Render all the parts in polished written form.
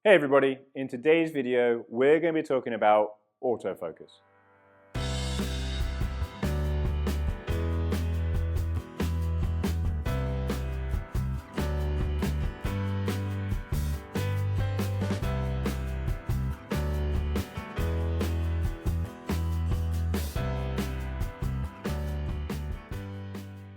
Hey everybody, in today's video we're going to be talking about autofocus.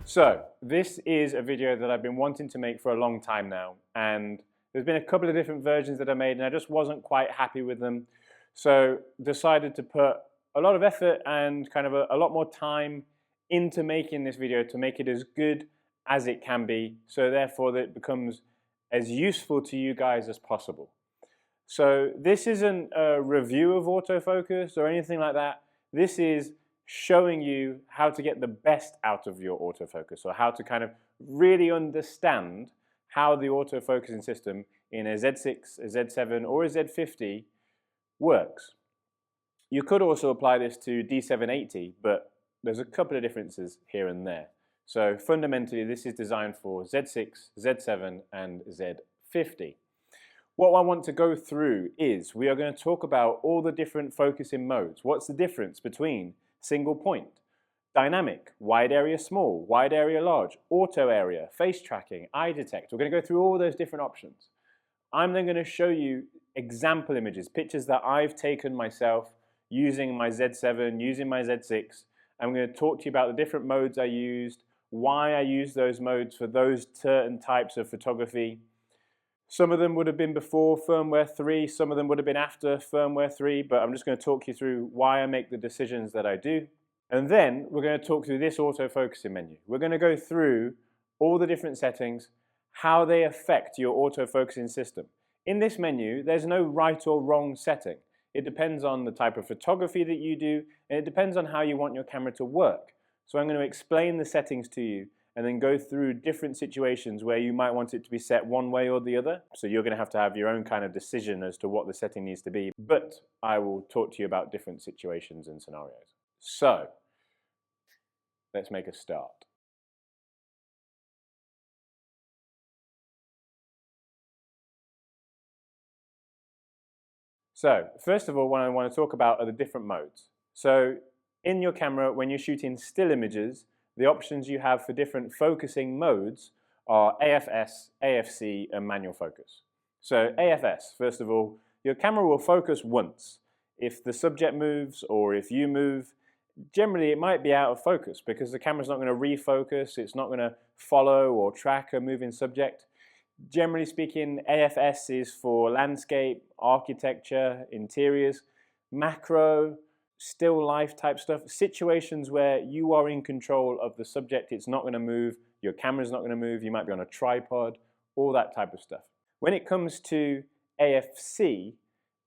So this is a video that I've been wanting to make for a long time now, and there's been a couple of different versions that I made and I just wasn't quite happy with them. So decided to put a lot of effort and kind of a lot more time into making this video to make it as good as it can be, so therefore that it becomes as useful to you guys as possible. So this isn't a review of autofocus or anything like that. This is showing you how to get the best out of your autofocus, or how to kind of really understand how the autofocusing system in a Z6, a Z7 or a Z50 works. You could also apply this to D780, but there's a couple of differences here and there. So fundamentally this is designed for Z6, Z7 and Z50. What I want to go through is we are going to talk about all the different focusing modes. What's the difference between single point, dynamic, wide area small, wide area large, auto area, face tracking, eye detect. We're going to go through all those different options. I'm then going to show you example images, pictures that I've taken myself using my Z7, using my Z6. I'm going to talk to you about the different modes I used, why I used those modes for those certain types of photography. Some of them would have been before firmware 3, some of them would have been after firmware 3, but I'm just going to talk you through why I make the decisions that I do. And then we're going to talk through this autofocusing menu. We're going to go through all the different settings, how they affect your autofocusing system. In this menu, there's no right or wrong setting. It depends on the type of photography that you do, and it depends on how you want your camera to work. So I'm going to explain the settings to you, and then go through different situations where you might want it to be set one way or the other. So you're going to have your own kind of decision as to what the setting needs to be. But I will talk to you about different situations and scenarios. So let's make a start. So first of all, what I want to talk about are the different modes. So in your camera, when you're shooting still images, the options you have for different focusing modes are AFS, AFC and manual focus. So AFS, first of all, your camera will focus once. If the subject moves or if you move, generally it might be out of focus because the camera's not going to refocus, it's not going to follow or track a moving subject. Generally speaking, AFS is for landscape, architecture, interiors, macro, still life type stuff, situations where you are in control of the subject, it's not going to move, your camera's not going to move, you might be on a tripod, all that type of stuff. When it comes to AFC,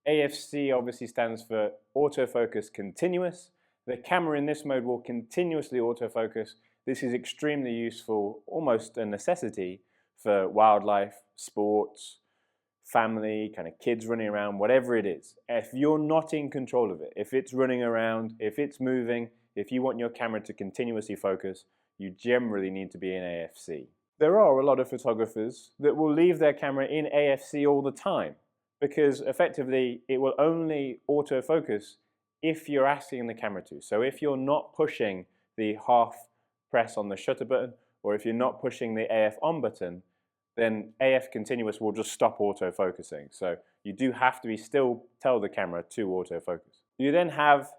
AFC obviously stands for autofocus continuous. The camera in this mode will continuously autofocus. This is extremely useful, almost a necessity for wildlife, sports, family, kind of kids running around, whatever it is. If you're not in control of it, if it's running around, if it's moving, if you want your camera to continuously focus, you generally need to be in AFC. There are a lot of photographers that will leave their camera in AFC all the time because effectively it will only autofocus if you're asking the camera to. So if you're not pushing the half press on the shutter button, or if you're not pushing the AF on button, then AF continuous will just stop autofocusing. So you do have to still tell the camera to autofocus. You then have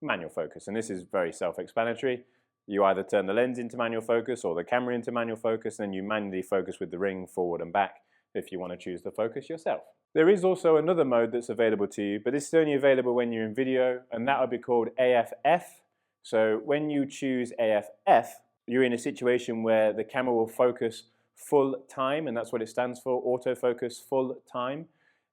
manual focus, and this is very self-explanatory. You either turn the lens into manual focus or the camera into manual focus, and you manually focus with the ring forward and back if you want to choose the focus yourself. There is also another mode that's available to you, but this is only available when you're in video, and that would be called AFF. So when you choose AFF, you're in a situation where the camera will focus full time, and that's what it stands for, autofocus full time.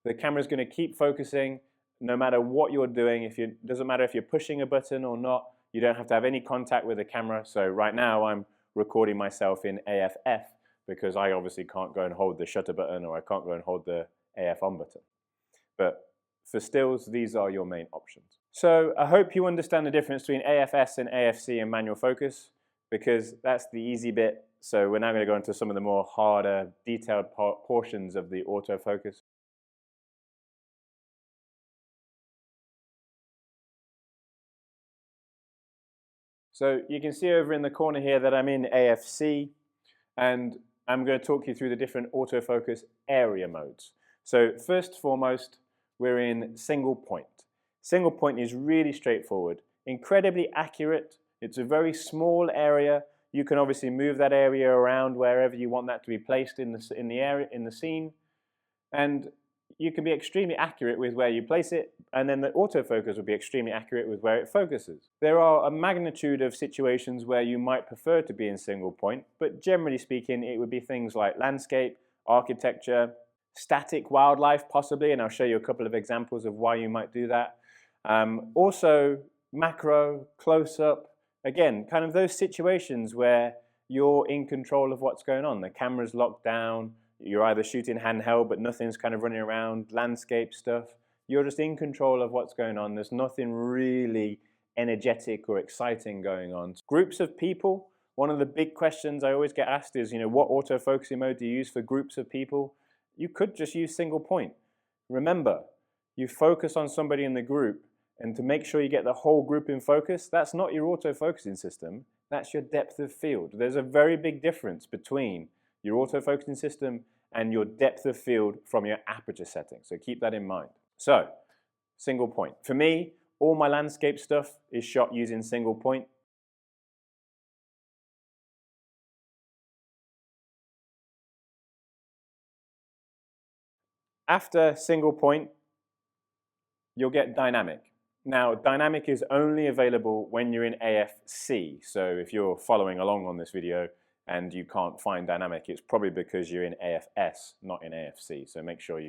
The camera is going to keep focusing no matter what you're doing. It doesn't matter if you're pushing a button or not, you don't have to have any contact with the camera. So right now I'm recording myself in AFF because I obviously can't go and hold the shutter button, or I can't go and hold the AF on button. But for stills, these are your main options. So I hope you understand the difference between AFS and AFC and manual focus, because that's the easy bit. So we're now going to go into some of the more harder, detailed portions of the autofocus. So you can see over in the corner here that I'm in AFC, and I'm going to talk you through the different autofocus area modes. So first and foremost, we're in single point. Single point is really straightforward, incredibly accurate. It's a very small area. You can obviously move that area around wherever you want that to be placed in the scene, and you can be extremely accurate with where you place it, and then the autofocus will be extremely accurate with where it focuses. There are a magnitude of situations where you might prefer to be in single point, but generally speaking, it would be things like landscape, architecture, static wildlife possibly, and I'll show you a couple of examples of why you might do that. Also macro, close-up, again, kind of those situations where you're in control of what's going on. The camera's locked down, you're either shooting handheld but nothing's kind of running around, landscape stuff. You're just in control of what's going on. There's nothing really energetic or exciting going on. Groups of people, one of the big questions I always get asked is, what autofocusing mode do you use for groups of people? You could just use single point. Remember, you focus on somebody in the group, and to make sure you get the whole group in focus, that's not your autofocusing system, that's your depth of field. There's a very big difference between your autofocusing system and your depth of field from your aperture setting. So keep that in mind. So, single point. For me, all my landscape stuff is shot using single point. After single point, you'll get dynamic. Now, dynamic is only available when you're in AFC. So if you're following along on this video and you can't find dynamic, it's probably because you're in AFS, not in AFC. So make sure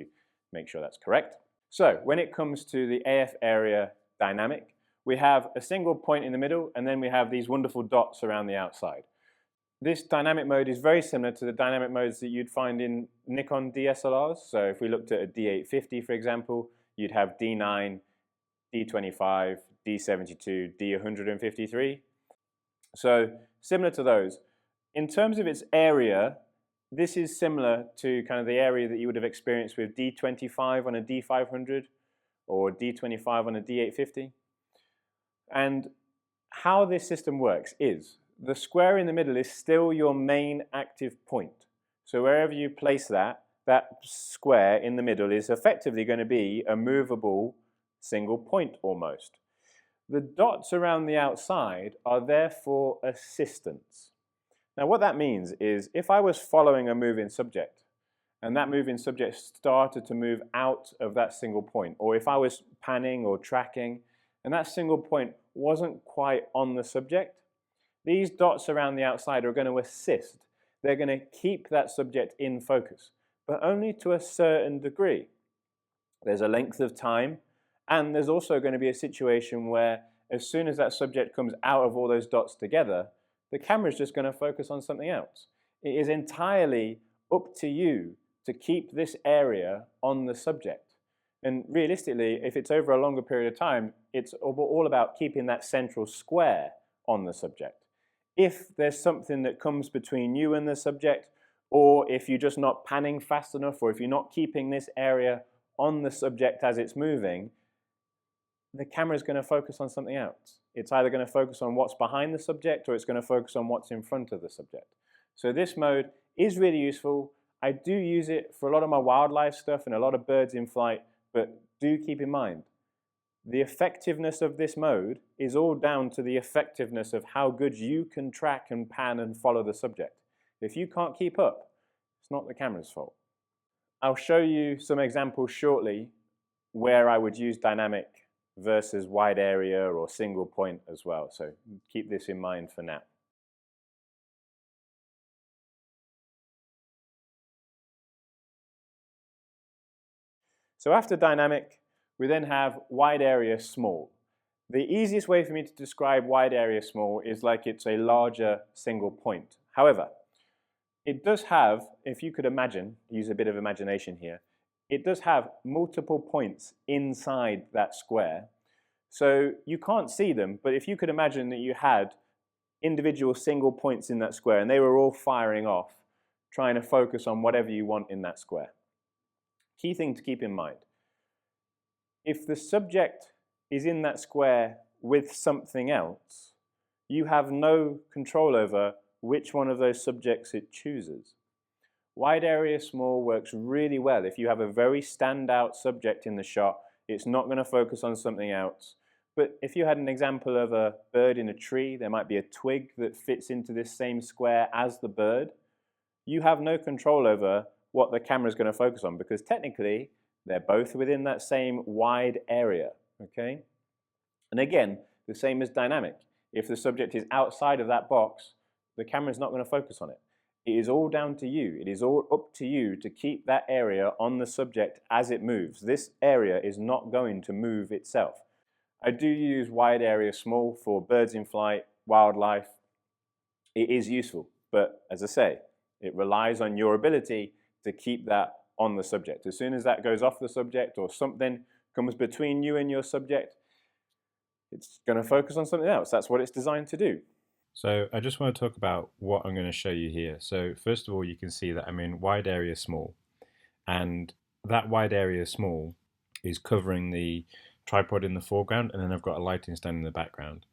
that's correct. So when it comes to the AF area dynamic, we have a single point in the middle, and then we have these wonderful dots around the outside. This dynamic mode is very similar to the dynamic modes that you'd find in Nikon DSLRs. So if we looked at a D850, for example, you'd have D9, D25, D72, D153. So similar to those. In terms of its area, this is similar to kind of the area that you would have experienced with D25 on a D500 or D25 on a D850. And how this system works is the square in the middle is still your main active point. So wherever you place that square in the middle is effectively going to be a movable single point almost. The dots around the outside are there for assistance. Now what that means is if I was following a moving subject and that moving subject started to move out of that single point, or if I was panning or tracking and that single point wasn't quite on the subject, these dots around the outside are going to assist. They're going to keep that subject in focus, but only to a certain degree. There's a length of time, and there's also going to be a situation where as soon as that subject comes out of all those dots together, the camera is just going to focus on something else. It is entirely up to you to keep this area on the subject. And realistically, if it's over a longer period of time, it's all about keeping that central square on the subject. If there's something that comes between you and the subject, or if you're just not panning fast enough, or if you're not keeping this area on the subject as it's moving, the camera is going to focus on something else. It's either going to focus on what's behind the subject or it's going to focus on what's in front of the subject. So this mode is really useful. I do use it for a lot of my wildlife stuff and a lot of birds in flight, but do keep in mind, the effectiveness of this mode is all down to the effectiveness of how good you can track and pan and follow the subject. If you can't keep up, it's not the camera's fault. I'll show you some examples shortly where I would use dynamic versus wide area or single point as well. So keep this in mind for now. So after dynamic, we then have wide area small. The easiest way for me to describe wide area small is like it's a larger single point. However, it does have, if you could imagine, use a bit of imagination here, it does have multiple points inside that square. So you can't see them, but if you could imagine that you had individual single points in that square and they were all firing off, trying to focus on whatever you want in that square. Key thing to keep in mind, if the subject is in that square with something else, you have no control over which one of those subjects it chooses. Wide area small works really well. If you have a very standout subject in the shot, it's not going to focus on something else. But if you had an example of a bird in a tree, there might be a twig that fits into this same square as the bird. You have no control over what the camera is going to focus on because technically they're both within that same wide area. Okay? And again, the same as dynamic. If the subject is outside of that box, the camera is not going to focus on it. It is all down to you. It is all up to you to keep that area on the subject as it moves. This area is not going to move itself. I do use wide area small for birds in flight, wildlife. It is useful, but as I say, it relies on your ability to keep that on the subject. As soon as that goes off the subject or something comes between you and your subject, it's going to focus on something else. That's what it's designed to do. So I just want to talk about what I'm going to show you here. So first of all, you can see that I'm in wide area small, and that wide area small is covering the tripod in the foreground, and then I've got a lighting stand in the background.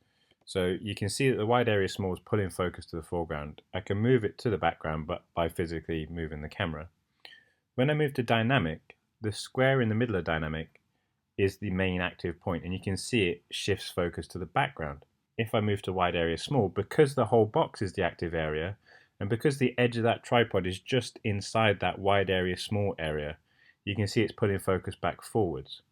So you can see that the wide area small is pulling focus to the foreground. I can move it to the background but by physically moving the camera. When I move to dynamic, the square in the middle of dynamic is the main active point, and you can see it shifts focus to the background. If I move to wide area small, because the whole box is the active area, and because the edge of that tripod is just inside that wide area small area, you can see it's pulling focus back forwards.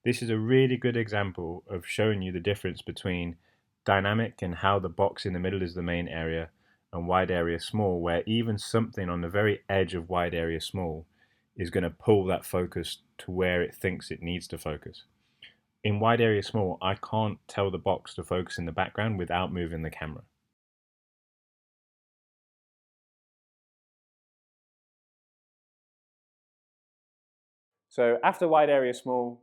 This is a really good example of showing you the difference between dynamic and how the box in the middle is the main area, and wide area small, where even something on the very edge of wide area small is going to pull that focus to where it thinks it needs to focus. In wide area small, I can't tell the box to focus in the background without moving the camera. So after wide area small,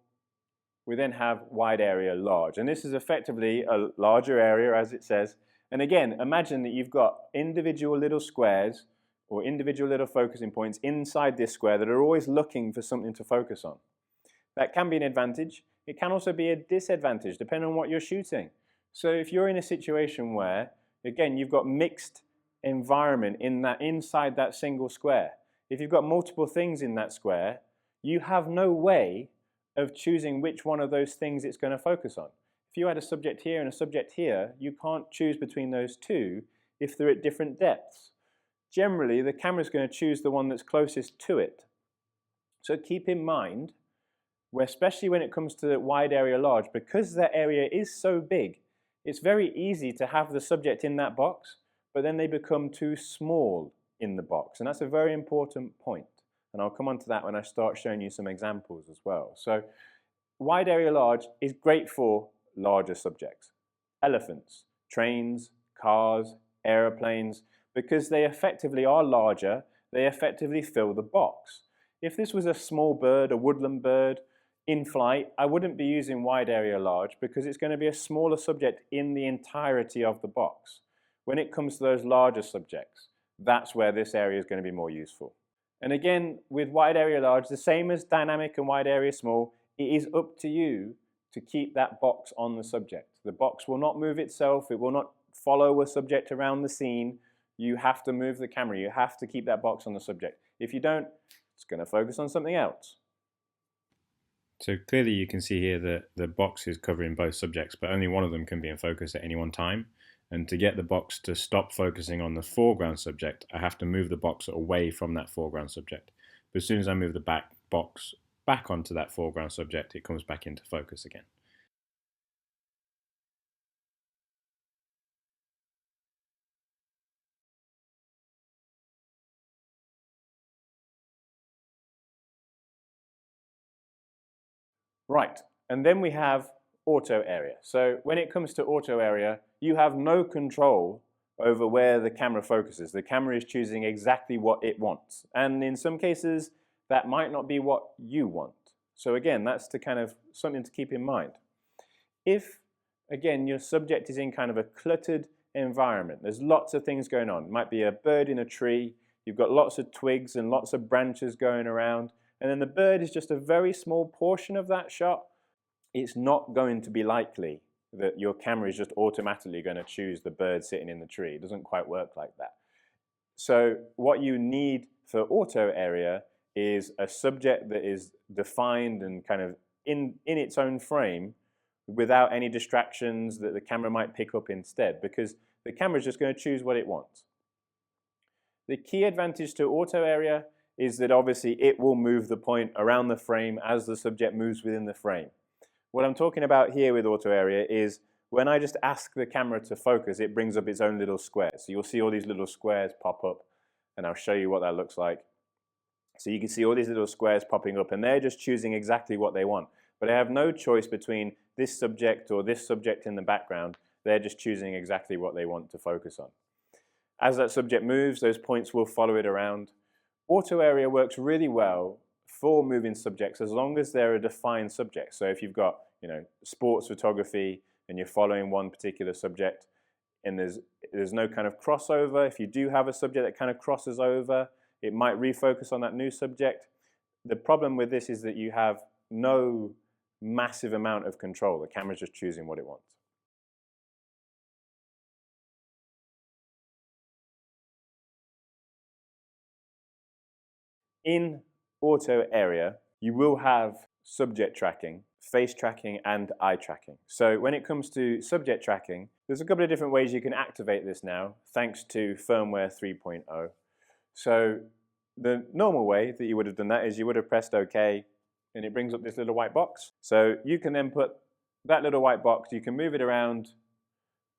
we then have wide area large. And this is effectively a larger area, as it says. And again, imagine that you've got individual little squares or individual little focusing points inside this square that are always looking for something to focus on. That can be an advantage. It can also be a disadvantage, depending on what you're shooting. So if you're in a situation where, again, you've got mixed environment inside that single square, if you've got multiple things in that square, you have no way of choosing which one of those things it's going to focus on. If you had a subject here and a subject here, you can't choose between those two if they're at different depths. Generally, the camera is going to choose the one that's closest to it. So keep in mind, especially when it comes to wide area large, because that area is so big, it's very easy to have the subject in that box, but then they become too small in the box. And that's a very important point. And I'll come on to that when I start showing you some examples as well. So wide area large is great for larger subjects. Elephants, trains, cars, aeroplanes, because they effectively are larger, they effectively fill the box. If this was a small bird, a woodland bird, in flight, I wouldn't be using wide area large because it's going to be a smaller subject in the entirety of the box. When it comes to those larger subjects, that's where this area is going to be more useful. And again, with wide area large, the same as dynamic and wide area small, it is up to you to keep that box on the subject. The box will not move itself. It will not follow a subject around the scene. You have to move the camera. You have to keep that box on the subject. If you don't, it's going to focus on something else. So clearly you can see here that the box is covering both subjects, but only one of them can be in focus at any one time. And to get the box to stop focusing on the foreground subject, I have to move the box away from that foreground subject. But as soon as I move the box back onto that foreground subject, it comes back into focus again. Right, and then we have auto area. So when it comes to auto area, you have no control over where the camera focuses. The camera is choosing exactly what it wants. And in some cases, that might not be what you want. So again, that's something to keep in mind. If, again, your subject is in kind of a cluttered environment, there's lots of things going on. It might be a bird in a tree, you've got lots of twigs and lots of branches going around, and then the bird is just a very small portion of that shot, it's not going to be likely that your camera is just automatically going to choose the bird sitting in the tree. It doesn't quite work like that. So what you need for auto area is a subject that is defined and kind of in its own frame without any distractions that the camera might pick up instead, because the camera is just going to choose what it wants. The key advantage to auto area is that obviously it will move the point around the frame as the subject moves within the frame. What I'm talking about here with auto area is when I just ask the camera to focus, it brings up its own little squares. So you'll see all these little squares pop up, and I'll show you what that looks like. So you can see all these little squares popping up, and they're just choosing exactly what they want. But I have no choice between this subject or this subject in the background. They're just choosing exactly what they want to focus on. As that subject moves, those points will follow it around. Auto area works really well for moving subjects as long as they're a defined subject. So if you've got, sports photography and you're following one particular subject and there's no kind of crossover, if you do have a subject that kind of crosses over, it might refocus on that new subject. The problem with this is that you have no massive amount of control. The camera's just choosing what it wants. In auto area, you will have subject tracking, face tracking, and eye tracking. So when it comes to subject tracking, there's a couple of different ways you can activate this now, thanks to firmware 3.0. So the normal way that you would have done that is you would have pressed OK, and it brings up this little white box. So you can then put that little white box, you can move it around,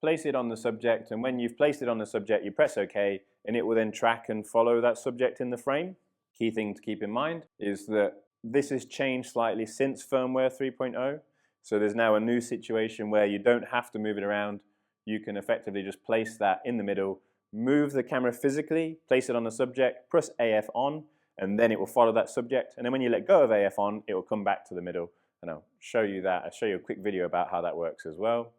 place it on the subject, and when you've placed it on the subject, you press OK, and it will then track and follow that subject in the frame. Key thing to keep in mind is that this has changed slightly since firmware 3.0. So there's now a new situation where you don't have to move it around. You can effectively just place that in the middle, move the camera physically, place it on the subject, press AF on, and then it will follow that subject. And then when you let go of AF on, it will come back to the middle. And I'll show you that. I'll show you a quick video about how that works as well.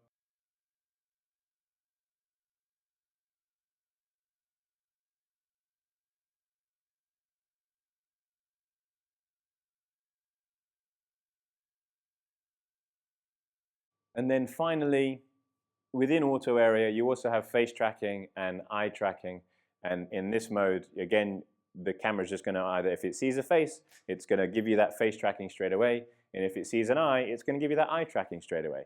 And then finally, within auto area, you also have face tracking and eye tracking. And in this mode, again, the camera's just going to either, if it sees a face, it's going to give you that face tracking straight away. And if it sees an eye, it's going to give you that eye tracking straight away.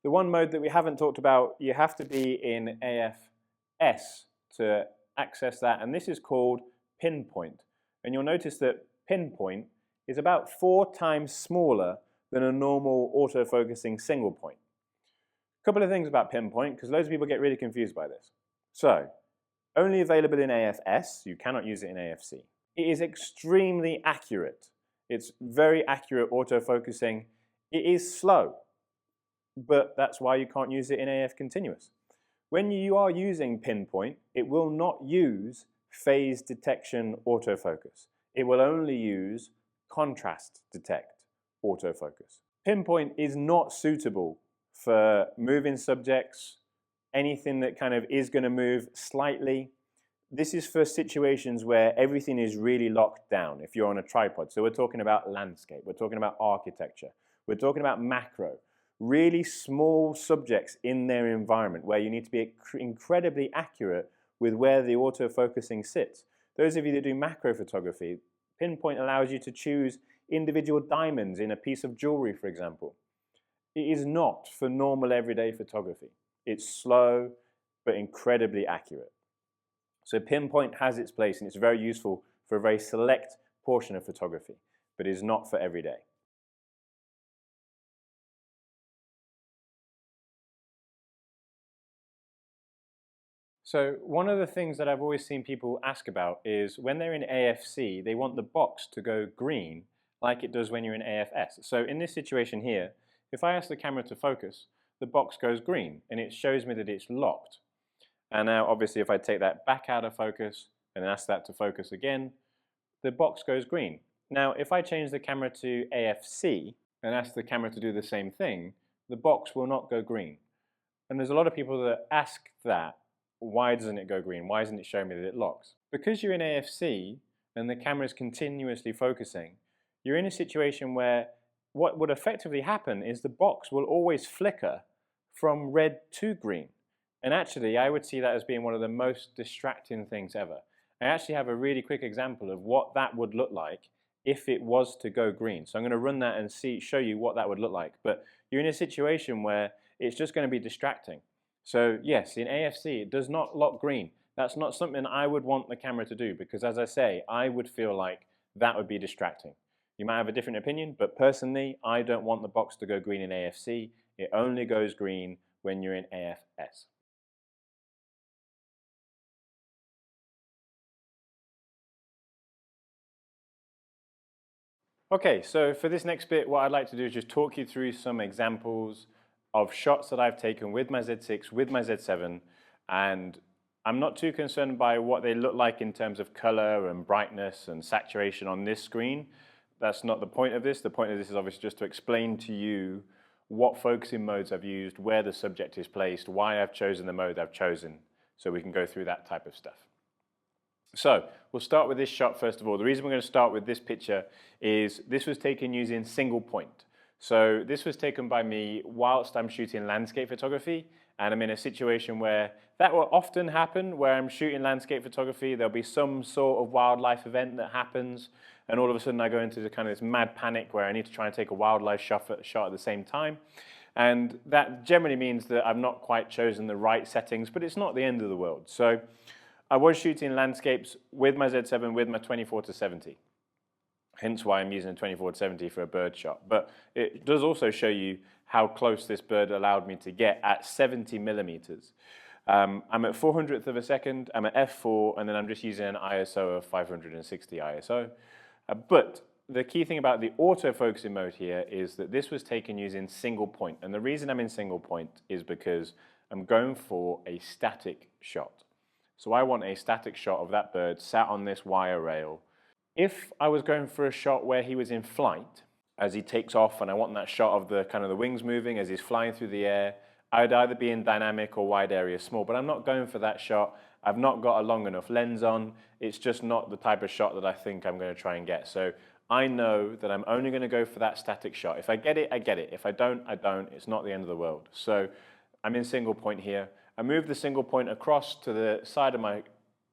The one mode that we haven't talked about, you have to be in AFS to access that. And this is called pinpoint. And you'll notice that pinpoint is about 4 times smaller than a normal autofocusing single point. A couple of things about pinpoint, because loads of people get really confused by this. So, only available in AFS, you cannot use it in AFC. It is extremely accurate. It's very accurate autofocusing. It is slow, but that's why you can't use it in AF continuous. When you are using pinpoint, it will not use phase detection autofocus. It will only use contrast detect autofocus. Pinpoint is not suitable for moving subjects, anything that kind of is going to move slightly. This is for situations where everything is really locked down if you're on a tripod. So we're talking about landscape, we're talking about architecture, we're talking about macro. Really small subjects in their environment where you need to be incredibly accurate with where the autofocusing sits. Those of you that do macro photography, pinpoint allows you to choose individual diamonds in a piece of jewelry, for example. It is not for normal everyday photography. It's slow, but incredibly accurate. So pinpoint has its place and it's very useful for a very select portion of photography, but is not for every day. So one of the things that I've always seen people ask about is when they're in AFC, they want the box to go green like it does when you're in AFS. So in this situation here, if I ask the camera to focus, the box goes green and it shows me that it's locked. And now obviously if I take that back out of focus and ask that to focus again, the box goes green. Now if I change the camera to AFC and ask the camera to do the same thing, the box will not go green. And there's a lot of people that ask that, why doesn't it go green? Why isn't it showing me that it locks? Because you're in AFC, and the camera is continuously focusing, you're in a situation where what would effectively happen is the box will always flicker from red to green. And actually, I would see that as being one of the most distracting things ever. I actually have a really quick example of what that would look like if it was to go green. So I'm going to run that and show you what that would look like. But you're in a situation where it's just going to be distracting. So yes, in AFC, it does not lock green. That's not something I would want the camera to do because, as I say, I would feel like that would be distracting. You might have a different opinion, but personally, I don't want the box to go green in AFC. It only goes green when you're in AFS. Okay, so for this next bit, what I'd like to do is just talk you through some examples of shots that I've taken with my Z6, with my Z7, and I'm not too concerned by what they look like in terms of color and brightness and saturation on this screen. That's not the point of this. The point of this is obviously just to explain to you what focusing modes I've used, where the subject is placed, why I've chosen the mode I've chosen, so we can go through that type of stuff. So we'll start with this shot first of all. The reason we're going to start with this picture is this was taken using single point. So this was taken by me whilst I'm shooting landscape photography, and I'm in a situation where that will often happen where I'm shooting landscape photography. There'll be some sort of wildlife event that happens, and all of a sudden I go into the kind of this mad panic where I need to try and take a wildlife shot at the same time. And that generally means that I've not quite chosen the right settings, but it's not the end of the world. So I was shooting landscapes with my Z7 with my 24-70. Hence why I'm using a 24-70 for a bird shot. But it does also show you how close this bird allowed me to get at 70 millimeters. I'm at 400th of a second, I'm at f4, and then I'm just using an ISO of 560 ISO. But the key thing about the autofocusing mode here is that this was taken using single point. And the reason I'm in single point is because I'm going for a static shot. So I want a static shot of that bird sat on this wire rail. If I was going for a shot where he was in flight, as he takes off, and I want that shot of the kind of the wings moving as he's flying through the air, I'd either be in dynamic or wide area small, but I'm not going for that shot. I've not got a long enough lens on. It's just not the type of shot that I think I'm going to try and get. So I know that I'm only going to go for that static shot. If I get it, I get it. If I don't, I don't. It's not the end of the world. So I'm in single point here. I move the single point across to the side of my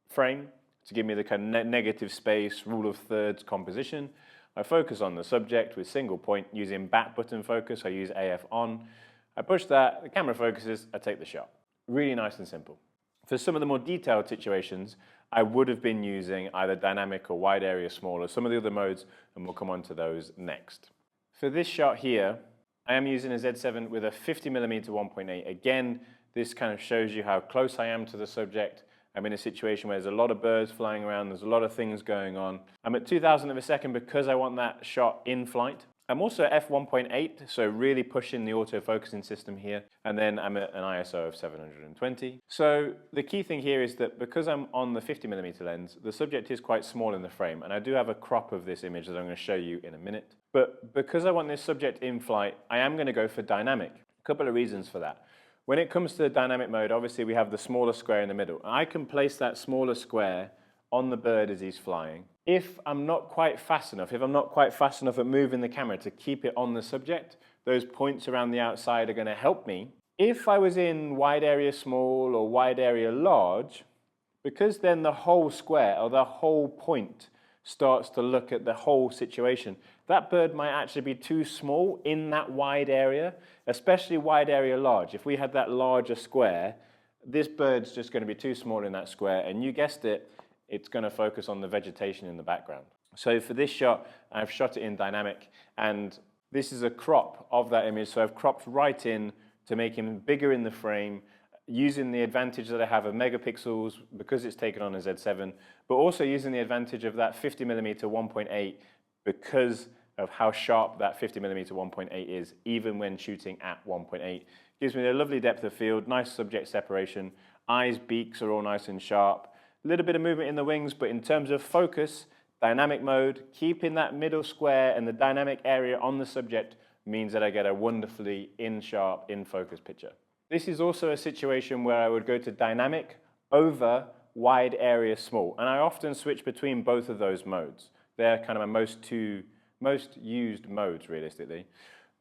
frame to give me the kind of negative space, rule of thirds composition. I focus on the subject with single point using back button focus. I use AF on. I push that, the camera focuses, I take the shot. Really nice and simple. For some of the more detailed situations, I would have been using either dynamic or wide area small or some of the other modes, and we'll come on to those next. For this shot here, I am using a Z7 with a 50mm 1.8. Again, this kind of shows you how close I am to the subject. I'm in a situation where there's a lot of birds flying around, there's a lot of things going on. I'm at 2000 of a second because I want that shot in flight. I'm also at f1.8, so really pushing the autofocusing system here. And then I'm at an ISO of 720. So the key thing here is that because I'm on the 50mm lens, the subject is quite small in the frame. And I do have a crop of this image that I'm going to show you in a minute. But because I want this subject in flight, I am going to go for dynamic. A couple of reasons for that. When it comes to the dynamic mode, obviously we have the smaller square in the middle. I can place that smaller square on the bird as he's flying. If I'm not quite fast enough, at moving the camera to keep it on the subject, those points around the outside are going to help me. If I was in wide area small or wide area large, because then the whole square or the whole point starts to look at the whole situation, that bird might actually be too small in that wide area, especially wide area large. If we had that larger square, this bird's just going to be too small in that square, and you guessed it, it's going to focus on the vegetation in the background. So for this shot, I've shot it in dynamic, and this is a crop of that image, so I've cropped right in to make him bigger in the frame, using the advantage that I have of megapixels because it's taken on a Z7, but also using the advantage of that 50mm 1.8 because of how sharp that 50mm 1.8 is, even when shooting at 1.8. Gives me a lovely depth of field, nice subject separation, eyes, beaks are all nice and sharp. A little bit of movement in the wings, but in terms of focus, dynamic mode, keeping that middle square and the dynamic area on the subject means that I get a wonderfully in-sharp, in-focus picture. This is also a situation where I would go to dynamic over wide area small. And I often switch between both of those modes. They're kind of my most used modes realistically.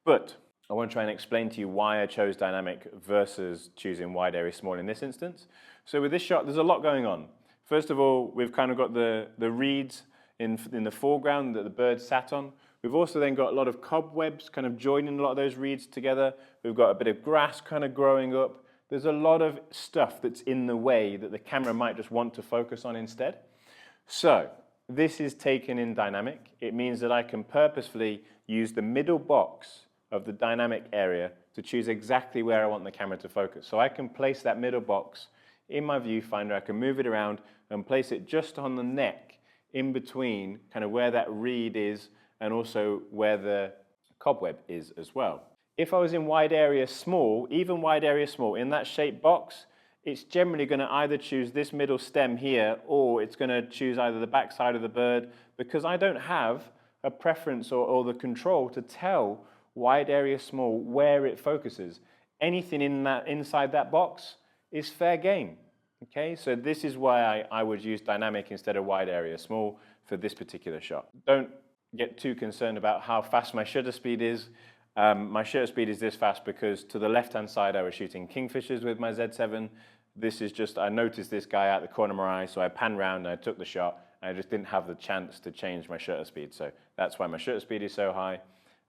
But I want to try and explain to you why I chose dynamic versus choosing wide area small in this instance. So with this shot, there's a lot going on. First of all, we've kind of got the reeds in the foreground that the bird sat on. We've also then got a lot of cobwebs kind of joining a lot of those reeds together. We've got a bit of grass kind of growing up. There's a lot of stuff that's in the way that the camera might just want to focus on instead. So this is taken in dynamic. It means that I can purposefully use the middle box of the dynamic area to choose exactly where I want the camera to focus. So I can place that middle box in my viewfinder. I can move it around and place it just on the neck in between kind of where that reed is and also where the cobweb is as well. If I was in wide area small, even wide area small, in that shaped box, it's generally going to either choose this middle stem here or it's going to choose either the back side of the bird because I don't have a preference or the control to tell wide area small where it focuses. Anything inside that box is fair game. Okay, so this is why I would use dynamic instead of wide area small for this particular shot. Don't get too concerned about how fast my shutter speed is. My shutter speed is this fast because to the left-hand side I was shooting kingfishers with my Z7. This is just, I noticed this guy out the corner of my eye, so I panned around and I took the shot, and I just didn't have the chance to change my shutter speed, so that's why my shutter speed is so high.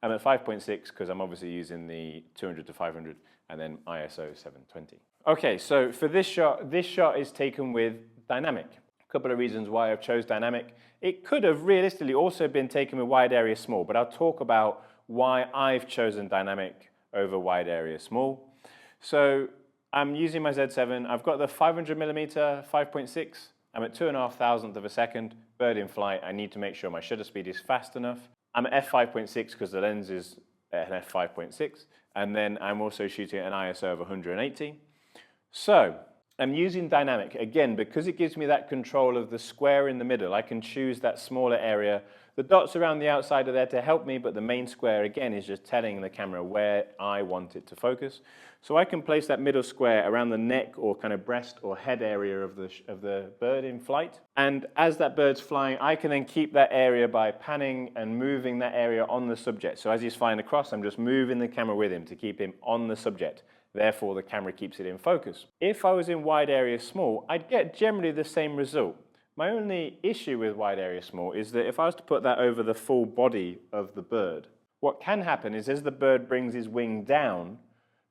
I'm at 5.6 because I'm obviously using the 200 to 500 and then ISO 720. Okay, so for this shot is taken with dynamic. A couple of reasons why I've chose dynamic. It could have realistically also been taken with wide area small, but I'll talk about why I've chosen dynamic over wide area small. So I'm using my Z7. I've got the 500mm 5.6. I'm at 2.5 thousandth of a second. Bird in flight. I need to make sure my shutter speed is fast enough. I'm at f5.6 because the lens is at an f5.6. And then I'm also shooting at an ISO of 180. So I'm using dynamic, again, because it gives me that control of the square in the middle. I can choose that smaller area. The dots around the outside are there to help me, but the main square, again, is just telling the camera where I want it to focus. So I can place that middle square around the neck or kind of breast or head area of the bird in flight. And as that bird's flying, I can then keep that area by panning and moving that area on the subject. So as he's flying across, I'm just moving the camera with him to keep him on the subject. Therefore, the camera keeps it in focus. If I was in wide area small, I'd get generally the same result. My only issue with wide area small is that if I was to put that over the full body of the bird, what can happen is as the bird brings his wing down,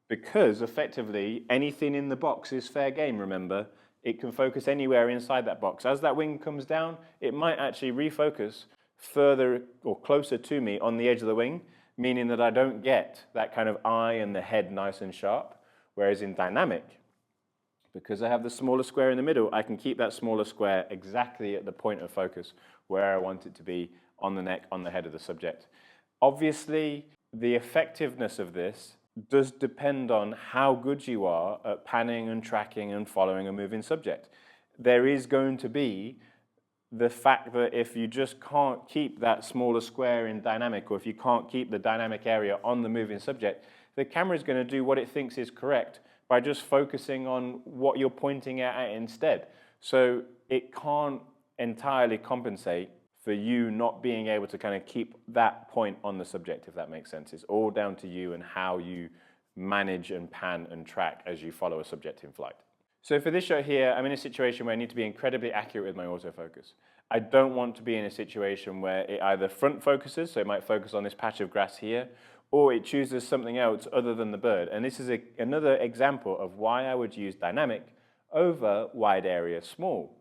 because effectively anything in the box is fair game, remember, it can focus anywhere inside that box. As that wing comes down, it might actually refocus further or closer to me on the edge of the wing, meaning that I don't get that kind of eye and the head nice and sharp. Whereas in dynamic, because I have the smaller square in the middle, I can keep that smaller square exactly at the point of focus where I want it to be on the neck, on the head of the subject. Obviously, the effectiveness of this does depend on how good you are at panning and tracking and following a moving subject. There is going to be the fact that if you just can't keep that smaller square in dynamic, or if you can't keep the dynamic area on the moving subject, the camera is going to do what it thinks is correct by just focusing on what you're pointing at instead. So it can't entirely compensate for you not being able to kind of keep that point on the subject, if that makes sense. It's all down to you and how you manage and pan and track as you follow a subject in flight. So for this shot here, I'm in a situation where I need to be incredibly accurate with my autofocus. I don't want to be in a situation where it either front focuses, so it might focus on this patch of grass here, or it chooses something else other than the bird. And this is another example of why I would use dynamic over wide area small.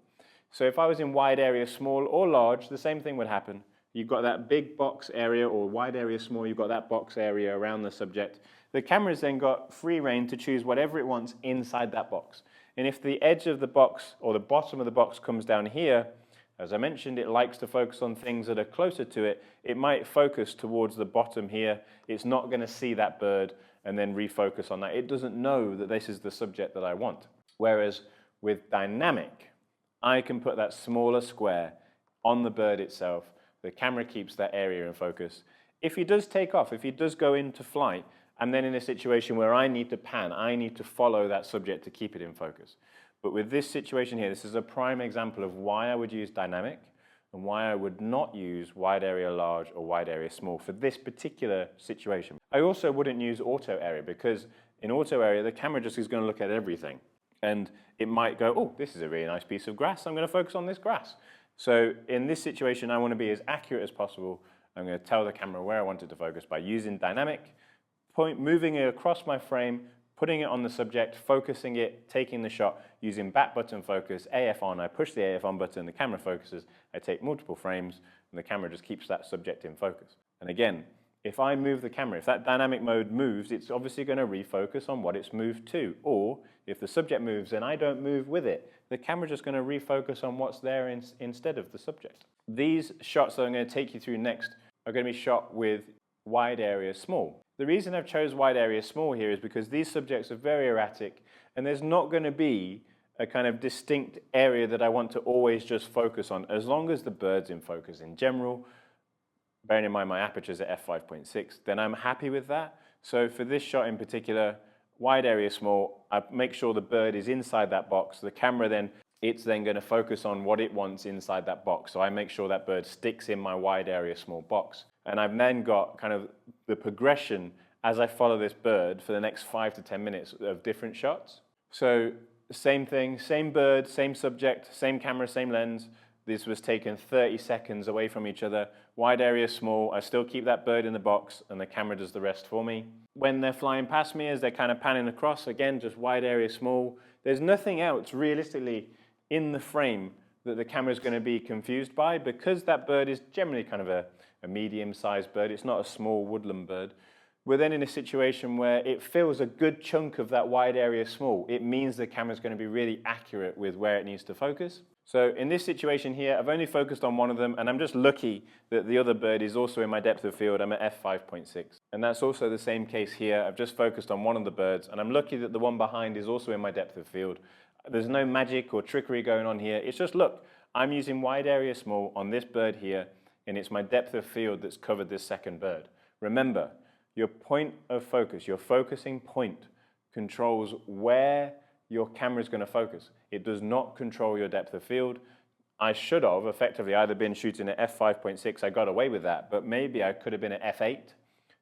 So if I was in wide area small or large, the same thing would happen. You've got that big box area, or wide area small, you've got that box area around the subject. The camera's then got free rein to choose whatever it wants inside that box. And if the edge of the box or the bottom of the box comes down here, as I mentioned, it likes to focus on things that are closer to it. It might focus towards the bottom here. It's not going to see that bird and then refocus on that. It doesn't know that this is the subject that I want. Whereas with dynamic, I can put that smaller square on the bird itself. The camera keeps that area in focus. If he does take off, if he does go into flight, I'm then in a situation where I need to pan. I need to follow that subject to keep it in focus. But with this situation here, this is a prime example of why I would use dynamic and why I would not use wide area large or wide area small for this particular situation. I also wouldn't use auto area because in auto area, the camera just is going to look at everything. And it might go, oh, this is a really nice piece of grass. I'm going to focus on this grass. So in this situation, I want to be as accurate as possible. I'm going to tell the camera where I want it to focus by using dynamic, moving it across my frame, putting it on the subject, focusing it, taking the shot, using back button focus, AF on. I push the AF on button, the camera focuses. I take multiple frames, and the camera just keeps that subject in focus. And again, if I move the camera, if that dynamic mode moves, it's obviously going to refocus on what it's moved to. Or if the subject moves and I don't move with it, the camera's just going to refocus on what's there instead of the subject. These shots that I'm going to take you through next are going to be shot with wide area small. The reason I've chose wide area small here is because these subjects are very erratic and there's not going to be a kind of distinct area that I want to always just focus on as long as the bird's in focus in general. Bearing in mind my aperture's at f5.6, then I'm happy with that. So for this shot in particular, wide area small, I make sure the bird is inside that box. The camera then, it's then going to focus on what it wants inside that box. So I make sure that bird sticks in my wide area small box. And I've then got kind of the progression as I follow this bird for the next 5 to 10 minutes of different shots. So same thing, same bird, same subject, same camera, same lens. This was taken 30 seconds away from each other. Wide area small, I still keep that bird in the box and the camera does the rest for me. When they're flying past me as they're kind of panning across, again, just wide area small. There's nothing else realistically in the frame that the camera is going to be confused by because that bird is generally kind of a medium-sized bird. It's not a small woodland bird. We're then in a situation where it fills a good chunk of that wide area small. It means the camera is going to be really accurate with where it needs to focus. So in this situation here, I've only focused on one of them, and I'm just lucky that the other bird is also in my depth of field. I'm at f5.6. And that's also the same case here. I've just focused on one of the birds, and I'm lucky that the one behind is also in my depth of field. There's no magic or trickery going on here. It's just, look, I'm using wide area small on this bird here, and it's my depth of field that's covered this second bird. Remember, your point of focus, your focusing point, controls where your camera is going to focus. It does not control your depth of field. I should have effectively either been shooting at f5.6, I got away with that, but maybe I could have been at f8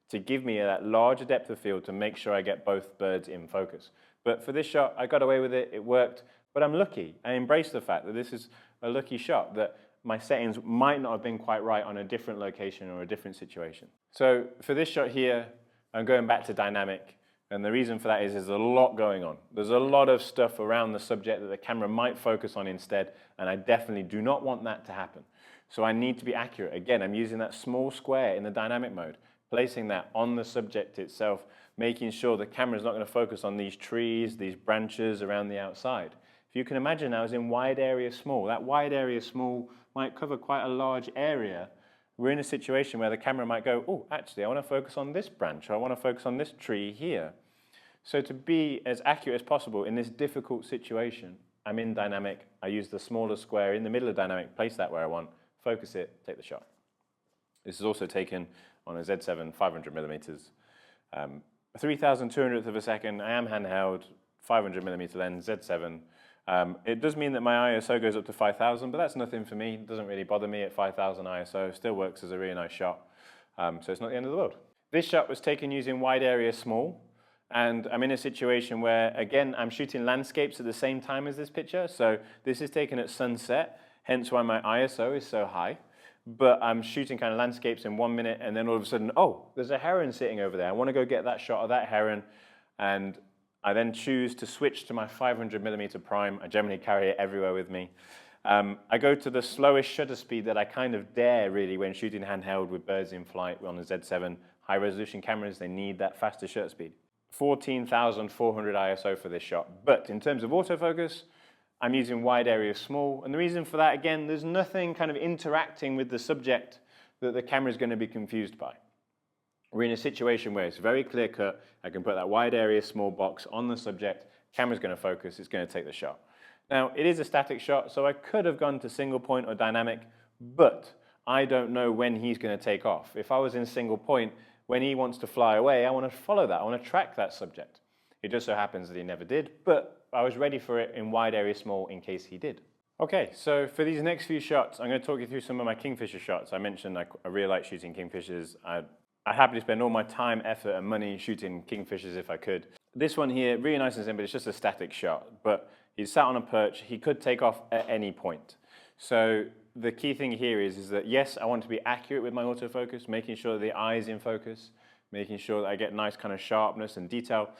to give me that larger depth of field to make sure I get both birds in focus. But for this shot, I got away with it, it worked, but I'm lucky. I embrace the fact that this is a lucky shot, that my settings might not have been quite right on a different location or a different situation. So for this shot here, I'm going back to dynamic. And the reason for that is there's a lot going on. There's a lot of stuff around the subject that the camera might focus on instead, and I definitely do not want that to happen. So I need to be accurate. Again, I'm using that small square in the dynamic mode, placing that on the subject itself, making sure the camera is not going to focus on these trees, these branches around the outside. If you can imagine, I was in wide area small. That wide area small might cover quite a large area. We're in a situation where the camera might go, oh, actually, I want to focus on this branch, or I want to focus on this tree here. So to be as accurate as possible in this difficult situation, I'm in dynamic, I use the smaller square in the middle of dynamic, place that where I want, focus it, take the shot. This is also taken on a Z7 500mm, 3,200th of a second. I am handheld, 500mm lens, Z7. It does mean that my ISO goes up to 5,000, but that's nothing for me. It doesn't really bother me at 5,000 ISO. It still works as a really nice shot, so it's not the end of the world. This shot was taken using wide area small, and I'm in a situation where, again, I'm shooting landscapes at the same time as this picture. So this is taken at sunset, hence why my ISO is so high. But I'm shooting kind of landscapes in 1 minute, and then all of a sudden, oh, there's a heron sitting over there. I want to go get that shot of that heron, and I then choose to switch to my 500mm prime. I generally carry it everywhere with me. I go to the slowest shutter speed that I kind of dare, really, when shooting handheld with birds in flight on the Z7. High-resolution cameras, they need that faster shutter speed. 14,400 ISO for this shot. But in terms of autofocus, I'm using wide area small. And the reason for that, again, there's nothing kind of interacting with the subject that the camera is going to be confused by. We're in a situation where it's very clear cut. I can put that wide area small box on the subject. Camera's going to focus. It's going to take the shot. Now, it is a static shot, so I could have gone to single point or dynamic, but I don't know when he's going to take off. If I was in single point, when he wants to fly away, I want to follow that. I want to track that subject. It just so happens that he never did, but but I was ready for it in wide area small in case he did. Okay, so for these next few shots, I'm going to talk you through some of my kingfisher shots. I mentioned I really like shooting kingfishers. I'd happily spend all my time, effort, and money shooting kingfishers if I could. This one here, really nice and simple, it's just a static shot, but he's sat on a perch, he could take off at any point. So the key thing here is that yes, I want to be accurate with my autofocus, making sure that the eye is in focus, making sure that I get nice kind of sharpness and detail,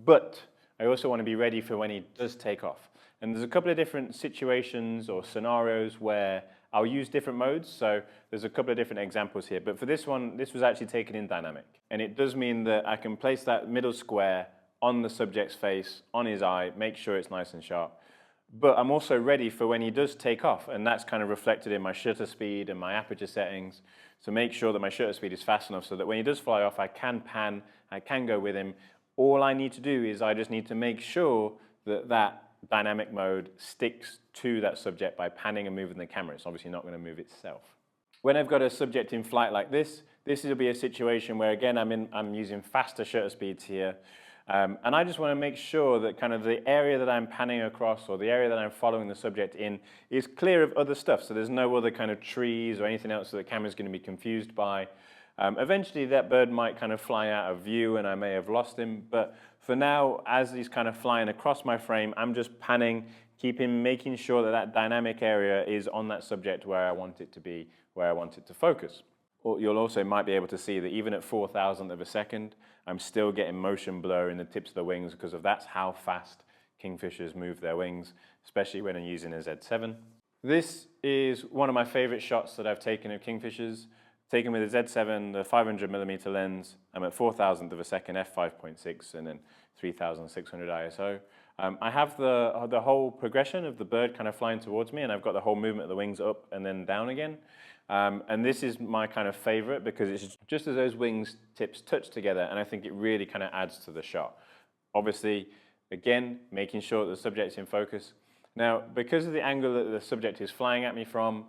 but I also want to be ready for when he does take off. And there's a couple of different situations or scenarios where I'll use different modes, so there's a couple of different examples here, but for this one, this was actually taken in dynamic. And it does mean that I can place that middle square on the subject's face, on his eye, make sure it's nice and sharp. But I'm also ready for when he does take off, and that's kind of reflected in my shutter speed and my aperture settings, to make sure that my shutter speed is fast enough so that when he does fly off, I can pan, I can go with him. All I need to do is I just need to make sure that that dynamic mode sticks to that subject by panning and moving the camera. It's obviously not going to move itself. When I've got a subject in flight like this will be a situation where, again, I'm using faster shutter speeds here. And I just want to make sure that kind of the area that I'm panning across or the area that I'm following the subject in is clear of other stuff. So there's no other kind of trees or anything else that the camera's going to be confused by. Eventually that bird might kind of fly out of view and I may have lost him. But for now, as he's kind of flying across my frame, I'm just panning, making sure that that dynamic area is on that subject where I want it to be, where I want it to focus. You'll also might be able to see that even at 4,000th of a second, I'm still getting motion blur in the tips of the wings because that's how fast kingfishers move their wings, especially when I'm using a Z7. This is one of my favorite shots that I've taken of kingfishers, taken with a Z7, the 500mm lens. I'm at 4,000th of a second, f5.6, and then 3,600 ISO. I have the whole progression of the bird kind of flying towards me, and I've got the whole movement of the wings up and then down again. And this is my kind of favorite because it's just as those wings tips touch together, and I think it really kind of adds to the shot. Obviously, again, making sure that the subject's in focus. Now, because of the angle that the subject is flying at me from,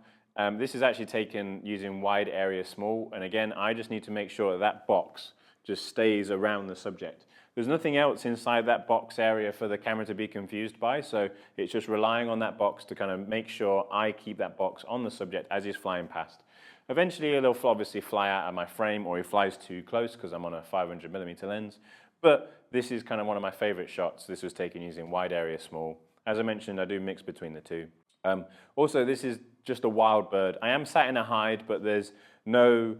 this is actually taken using wide area small, and again, I just need to make sure that that box just stays around the subject. There's nothing else inside that box area for the camera to be confused by, so it's just relying on that box to kind of make sure I keep that box on the subject as he's flying past. Eventually, it'll obviously fly out of my frame, or he flies too close because I'm on a 500mm lens, but this is kind of one of my favorite shots. This was taken using wide area small. As I mentioned, I do mix between the two. Also, this is just a wild bird. I am sat in a hide, but there's no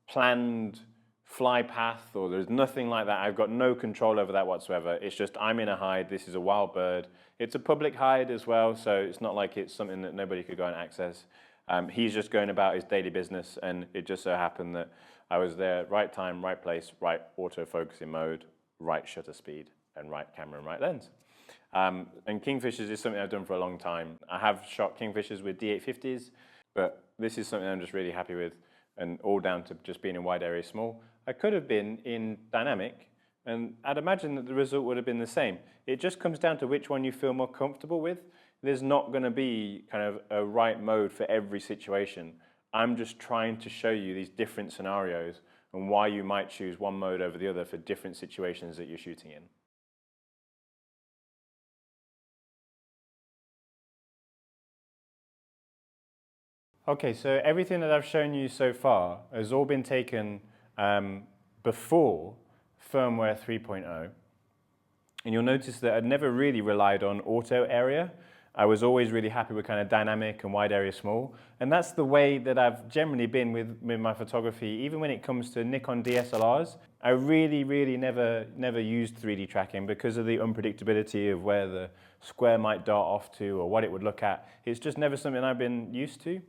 planned fly path, or there's nothing like that. I've got no control over that whatsoever. It's just I'm in a hide. This is a wild bird. It's a public hide as well, so it's not like it's something that nobody could go and access. He's just going about his daily business, and it just so happened that I was there, right time, right place, right autofocusing mode, right shutter speed, and right camera and right lens. And kingfishers is something I've done for a long time. I have shot kingfishers with D850s, but this is something I'm just really happy with, and all down to just being in wide area small. I could have been in dynamic, and I'd imagine that the result would have been the same. It just comes down to which one you feel more comfortable with. There's not going to be kind of a right mode for every situation. I'm just trying to show you these different scenarios and why you might choose one mode over the other for different situations that you're shooting in. Okay, so everything that I've shown you so far has all been taken before firmware 3.0. And you'll notice that I'd never really relied on auto area. I was always really happy with kind of dynamic and wide area small. And that's the way that I've generally been with my photography. Even when it comes to Nikon DSLRs, I really never used 3D tracking because of the unpredictability of where the square might dart off to or what it would look at. It's just never something I've been used to.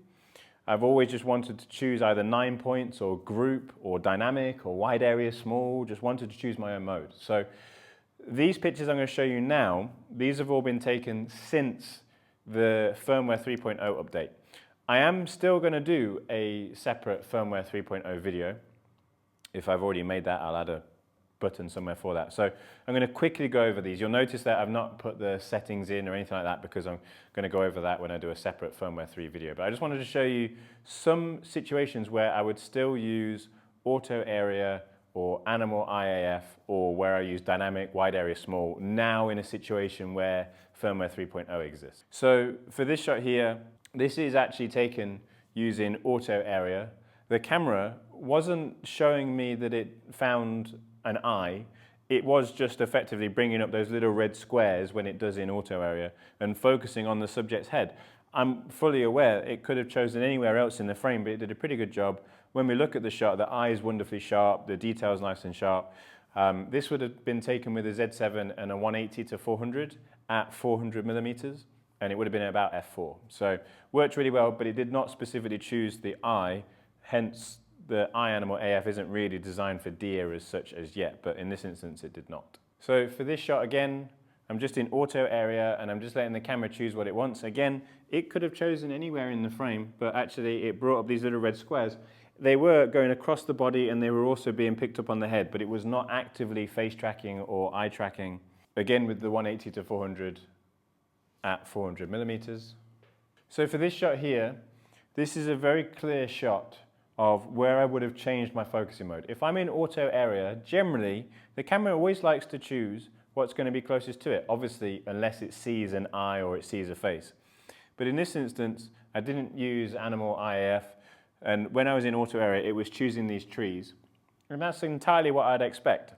I've always just wanted to choose either 9 points or group or dynamic or wide area small, just wanted to choose my own mode. So these pictures I'm going to show you now, these have all been taken since the firmware 3.0 update. I am still going to do a separate firmware 3.0 video. If I've already made that, I'll add a button somewhere for that. So I'm going to quickly go over these. You'll notice that I've not put the settings in or anything like that because I'm going to go over that when I do a separate firmware 3 video. But I just wanted to show you some situations where I would still use auto area or animal IAF, or where I use dynamic, wide area, small, now in a situation where firmware 3.0 exists. So for this shot here, this is actually taken using Autoarea. The camera wasn't showing me that it found an eye. It was just effectively bringing up those little red squares when it does in Autoarea and focusing on the subject's head. I'm fully aware it could have chosen anywhere else in the frame, but it did a pretty good job. When we look at the shot, the eye is wonderfully sharp, the detail's nice and sharp. This would have been taken with a Z7 and a 180-400 at 400 millimeters, and it would have been about f4. So worked really well, but it did not specifically choose the eye, hence the eye animal AF isn't really designed for deer as such as yet, but in this instance it did not. So for this shot again, I'm just in Autoarea and I'm just letting the camera choose what it wants. Again, it could have chosen anywhere in the frame, but actually it brought up these little red squares. They were going across the body and they were also being picked up on the head, but it was not actively face tracking or eye tracking. Again with the 180-400 at 400 millimeters. So for this shot here, this is a very clear shot of where I would have changed my focusing mode. If I'm in Autoarea, generally the camera always likes to choose what's going to be closest to it, obviously unless it sees an eye or it sees a face. But in this instance, I didn't use animal IAF, and when I was in Autoarea, it was choosing these trees, and that's entirely what I'd expect.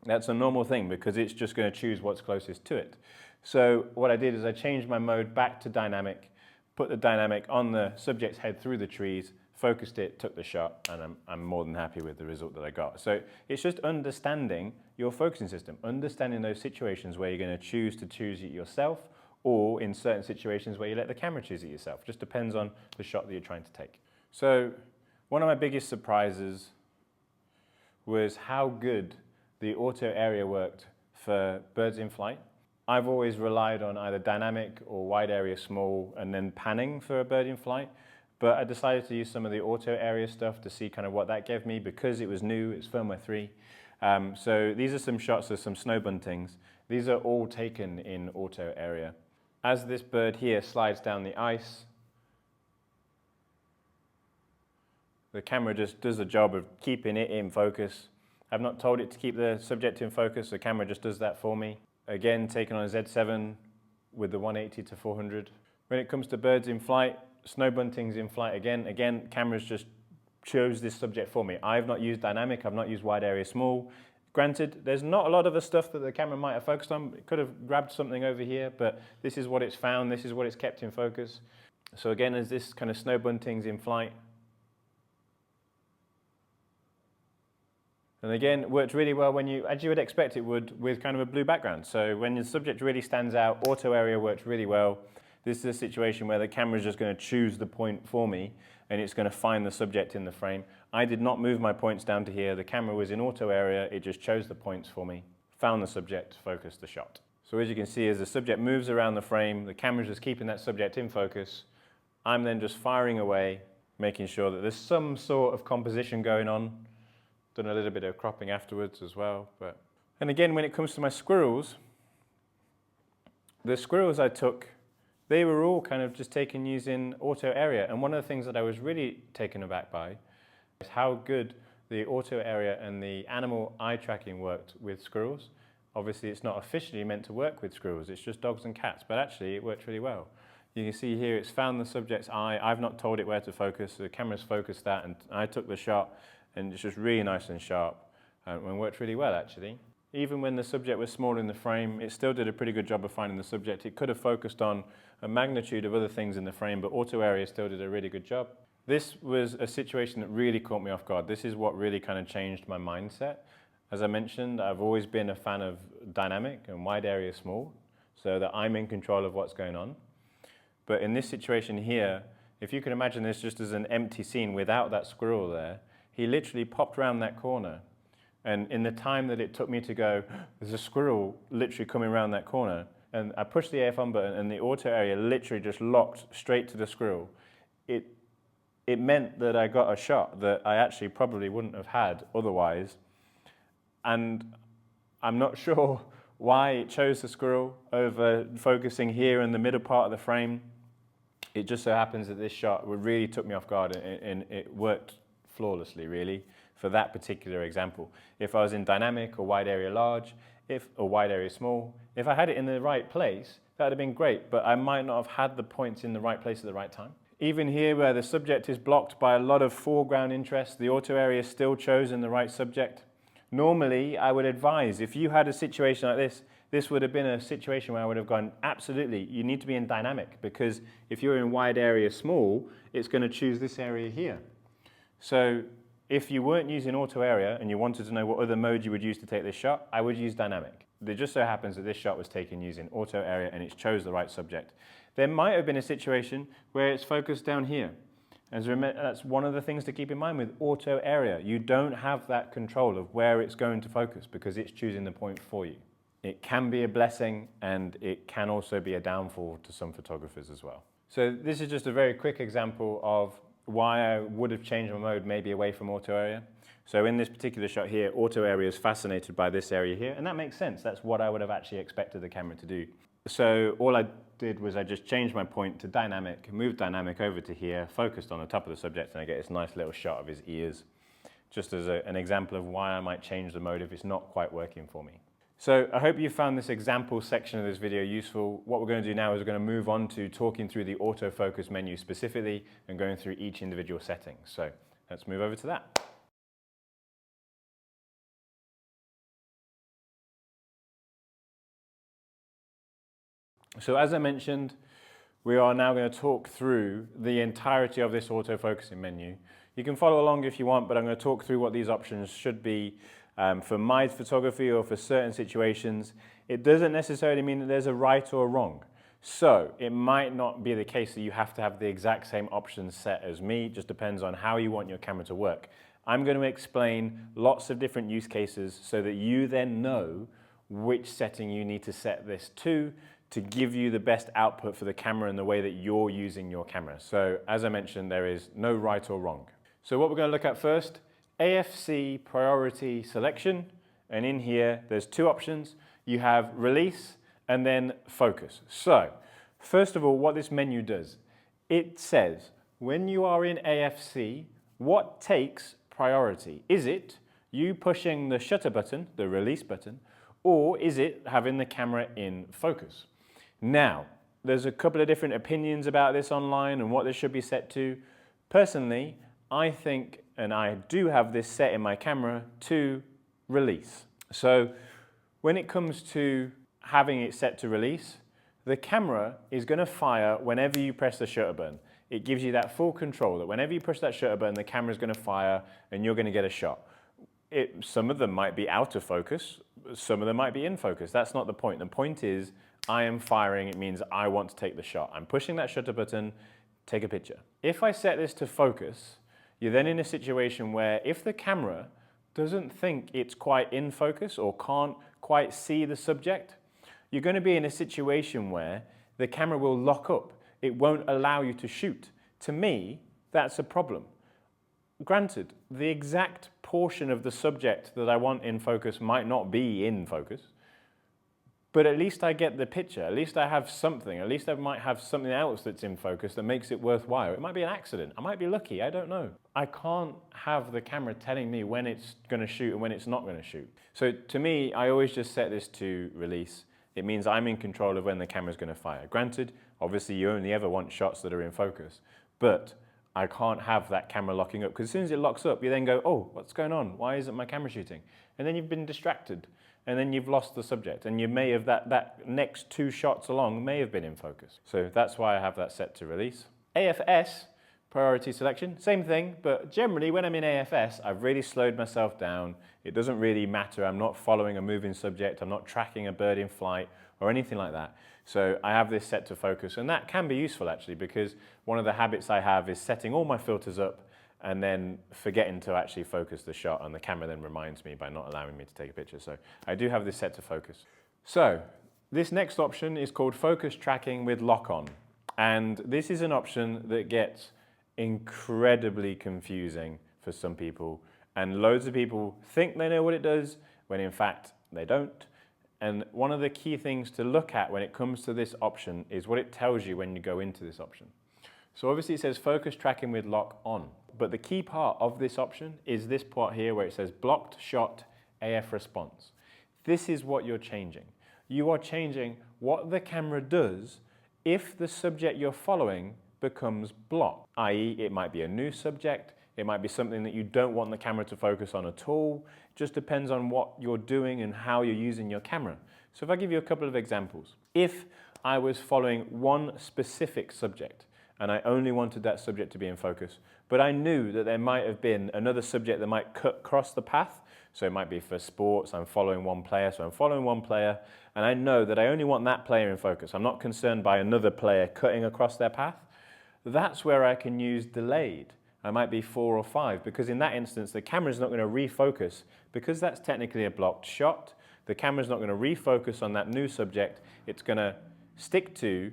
That's a normal thing because it's just going to choose what's closest to it. So what I did is I changed my mode back to dynamic, put the dynamic on the subject's head through the trees, focused it, took the shot, and I'm more than happy with the result that I got. So it's just understanding your focusing system, understanding those situations where you're going to choose it yourself, or in certain situations where you let the camera choose it yourself. Just depends on the shot that you're trying to take. So one of my biggest surprises was how good the Autoarea worked for birds in flight. I've always relied on either dynamic or wide area small and then panning for a bird in flight. But I decided to use some of the Autoarea stuff to see kind of what that gave me because it was new, it's firmware 3. So these are some shots of some snow buntings. These are all taken in Autoarea. As this bird here slides down the ice, the camera just does the job of keeping it in focus. I've not told it to keep the subject in focus, the camera just does that for me. Again, taken on a Z7 with the 180-400. When it comes to birds in flight, snow buntings in flight again, cameras just chose this subject for me. I've not used dynamic, I've not used wide area small. Granted, there's not a lot of the stuff that the camera might have focused on. It could have grabbed something over here, but this is what it's found, this is what it's kept in focus. So again, as this kind of snow buntings in flight. And again, worked really well when as you would expect it would, with kind of a blue background. So when the subject really stands out, Autoarea works really well. This is a situation where the camera is just going to choose the point for me and it's going to find the subject in the frame. I did not move my points down to here. The camera was in Autoarea. It just chose the points for me, found the subject, focused the shot. So as you can see, as the subject moves around the frame, the camera's just keeping that subject in focus. I'm then just firing away, making sure that there's some sort of composition going on. Done a little bit of cropping afterwards as well. And again, when it comes to my squirrels, the squirrels I took, they were all kind of just taken using Autoarea. And one of the things that I was really taken aback by is how good the Autoarea and the animal eye tracking worked with squirrels. Obviously, it's not officially meant to work with squirrels, it's just dogs and cats, but actually it worked really well. You can see here it's found the subject's eye. I've not told it where to focus, so the camera's focused that, and I took the shot, and it's just really nice and sharp, and worked really well actually. Even when the subject was small in the frame, it still did a pretty good job of finding the subject. It could have focused on a magnitude of other things in the frame, but Autoarea still did a really good job. This was a situation that really caught me off guard. This is what really kind of changed my mindset. As I mentioned, I've always been a fan of dynamic and wide area small, so that I'm in control of what's going on. But in this situation here, if you can imagine this just as an empty scene without that squirrel there, he literally popped around that corner. And in the time that it took me to go, there's a squirrel literally coming around that corner, and I pushed the AF on button and the Autoarea literally just locked straight to the squirrel. It meant that I got a shot that I actually probably wouldn't have had otherwise. And I'm not sure why it chose the squirrel over focusing here in the middle part of the frame. It just so happens that this shot really took me off guard, and it worked flawlessly, really. for that particular example. If I was in dynamic or wide area large, or wide area small, if I had it in the right place, that would have been great, but I might not have had the points in the right place at the right time. Even here where the subject is blocked by a lot of foreground interest, the auto area is still chosen the right subject. Normally, I would advise, if you had a situation like this would have been a situation where I would have gone, absolutely, you need to be in dynamic, because if you're in wide area small, it's going to choose this area here. So if you weren't using auto area and you wanted to know what other mode you would use to take this shot, I would use dynamic. It just so happens that this shot was taken using auto area and it chose the right subject. There might have been a situation where it's focused down here. And that's one of the things to keep in mind with auto area. You don't have that control of where it's going to focus because it's choosing the point for you. It can be a blessing and it can also be a downfall to some photographers as well. So this is just a very quick example of why I would have changed my mode maybe away from auto area. So in this particular shot here, auto area is fascinated by this area here, and that makes sense. That's what I would have actually expected the camera to do. So all I did was I just changed my point to dynamic, moved dynamic over to here, focused on the top of the subject, and I get this nice little shot of his ears, just as an example of why I might change the mode if it's not quite working for me. So I hope you found this example section of this video useful. What we're going to do now is we're going to move on to talking through the autofocus menu specifically and going through each individual setting. So let's move over to that. So as I mentioned, we are now going to talk through the entirety of this autofocusing menu. You can follow along if you want, but I'm going to talk through what these options should be for my photography or for certain situations. It doesn't necessarily mean that there's a right or a wrong. So it might not be the case that you have to have the exact same options set as me. It just depends on how you want your camera to work. I'm going to explain lots of different use cases so that you then know which setting you need to set this to give you the best output for the camera and the way that you're using your camera. So as I mentioned, there is no right or wrong. So what we're going to look at first, AFC priority selection, and in here there's two options. You have release and then focus. So first of all, what this menu does, it says when you are in AFC, what takes priority? Is it you pushing the shutter button, the release button, or is it having the camera in focus? Now, there's a couple of different opinions about this online and what this should be set to. Personally, I think, and I do have this set in my camera, to release. So when it comes to having it set to release, the camera is going to fire whenever you press the shutter button. It gives you that full control that whenever you push that shutter button, the camera is going to fire and you're going to get a shot. Some of them might be out of focus, some of them might be in focus. That's not the point. The point is I am firing, it means I want to take the shot. I'm pushing that shutter button, take a picture. If I set this to focus, you're then in a situation where if the camera doesn't think it's quite in focus or can't quite see the subject, you're going to be in a situation where the camera will lock up. It won't allow you to shoot. To me, that's a problem. Granted, the exact portion of the subject that I want in focus might not be in focus, but at least I get the picture, at least I have something, at least I might have something else that's in focus that makes it worthwhile. It might be an accident, I might be lucky, I don't know. I can't have the camera telling me when it's going to shoot and when it's not going to shoot. So to me, I always just set this to release. It means I'm in control of when the camera's going to fire. Granted, obviously you only ever want shots that are in focus, but I can't have that camera locking up, because as soon as it locks up, you then go, oh, what's going on? Why isn't my camera shooting? And then you've been distracted, and then you've lost the subject, and you may have, that next two shots along may have been in focus. So that's why I have that set to release. AFS, priority selection, same thing, but generally when I'm in AFS, I've really slowed myself down. It doesn't really matter. I'm not following a moving subject. I'm not tracking a bird in flight or anything like that. So I have this set to focus, and that can be useful actually, because one of the habits I have is setting all my filters up and then forgetting to actually focus the shot, and the camera then reminds me by not allowing me to take a picture. So I do have this set to focus. So this next option is called focus tracking with lock on, and this is an option that gets incredibly confusing for some people, and loads of people think they know what it does when in fact they don't. And one of the key things to look at when it comes to this option is what it tells you when you go into this option. So obviously it says focus tracking with lock on. but the key part of this option is this part here where it says blocked shot AF response. This is what you're changing. You are changing what the camera does if the subject you're following becomes blocked, i.e. it might be a new subject, it might be something that you don't want the camera to focus on at all. It just depends on what you're doing and how you're using your camera. So if I give you a couple of examples. If I was following one specific subject and I only wanted that subject to be in focus, but I knew that there might have been another subject that might cut across the path. So it might be for sports, I'm following one player, so I'm following one player, and I know that I only want that player in focus. I'm not concerned by another player cutting across their path. That's where I can use delayed. I might be 4 or 5, because in that instance, the camera's not going to refocus, because that's technically a blocked shot. The camera's not going to refocus on that new subject. It's going to stick to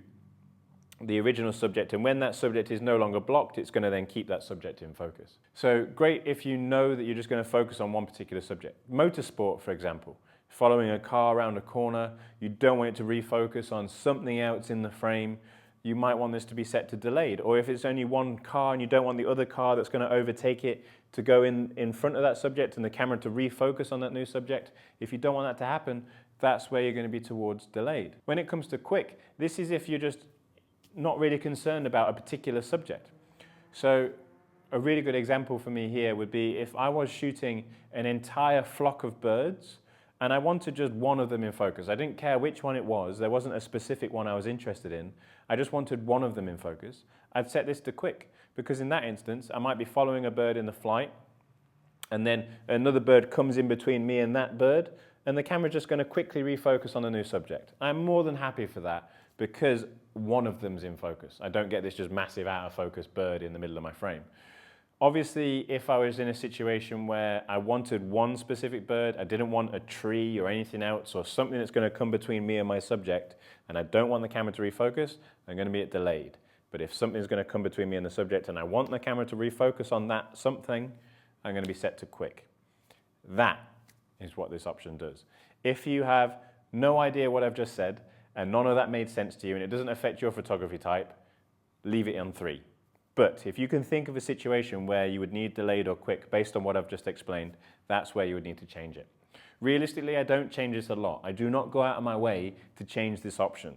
the original subject, and when that subject is no longer blocked, it's going to then keep that subject in focus. So great if you know that you're just going to focus on one particular subject. Motorsport, for example, following a car around a corner, you don't want it to refocus on something else in the frame, you might want this to be set to delayed. Or if it's only one car and you don't want the other car that's going to overtake it to go in front of that subject and the camera to refocus on that new subject, if you don't want that to happen, that's where you're going to be towards delayed. When it comes to quick, this is if you're just not really concerned about a particular subject. So a really good example for me here would be if I was shooting an entire flock of birds and I wanted just one of them in focus. I didn't care which one it was. There wasn't a specific one I was interested in. I just wanted one of them in focus. I'd set this to quick, because in that instance, I might be following a bird in the flight and then another bird comes in between me and that bird, and the camera's just going to quickly refocus on the new subject. I'm more than happy for that, because one of them's in focus. I don't get this just massive out of focus bird in the middle of my frame. Obviously, if I was in a situation where I wanted one specific bird, I didn't want a tree or anything else or something that's going to come between me and my subject, and I don't want the camera to refocus, I'm going to be at delayed. But if something's going to come between me and the subject and I want the camera to refocus on that something, I'm going to be set to quick. That is what this option does. If you have no idea what I've just said, and none of that made sense to you, and it doesn't affect your photography type, leave it on 3. But if you can think of a situation where you would need delayed or quick based on what I've just explained, that's where you would need to change it. Realistically, I don't change this a lot. I do not go out of my way to change this option.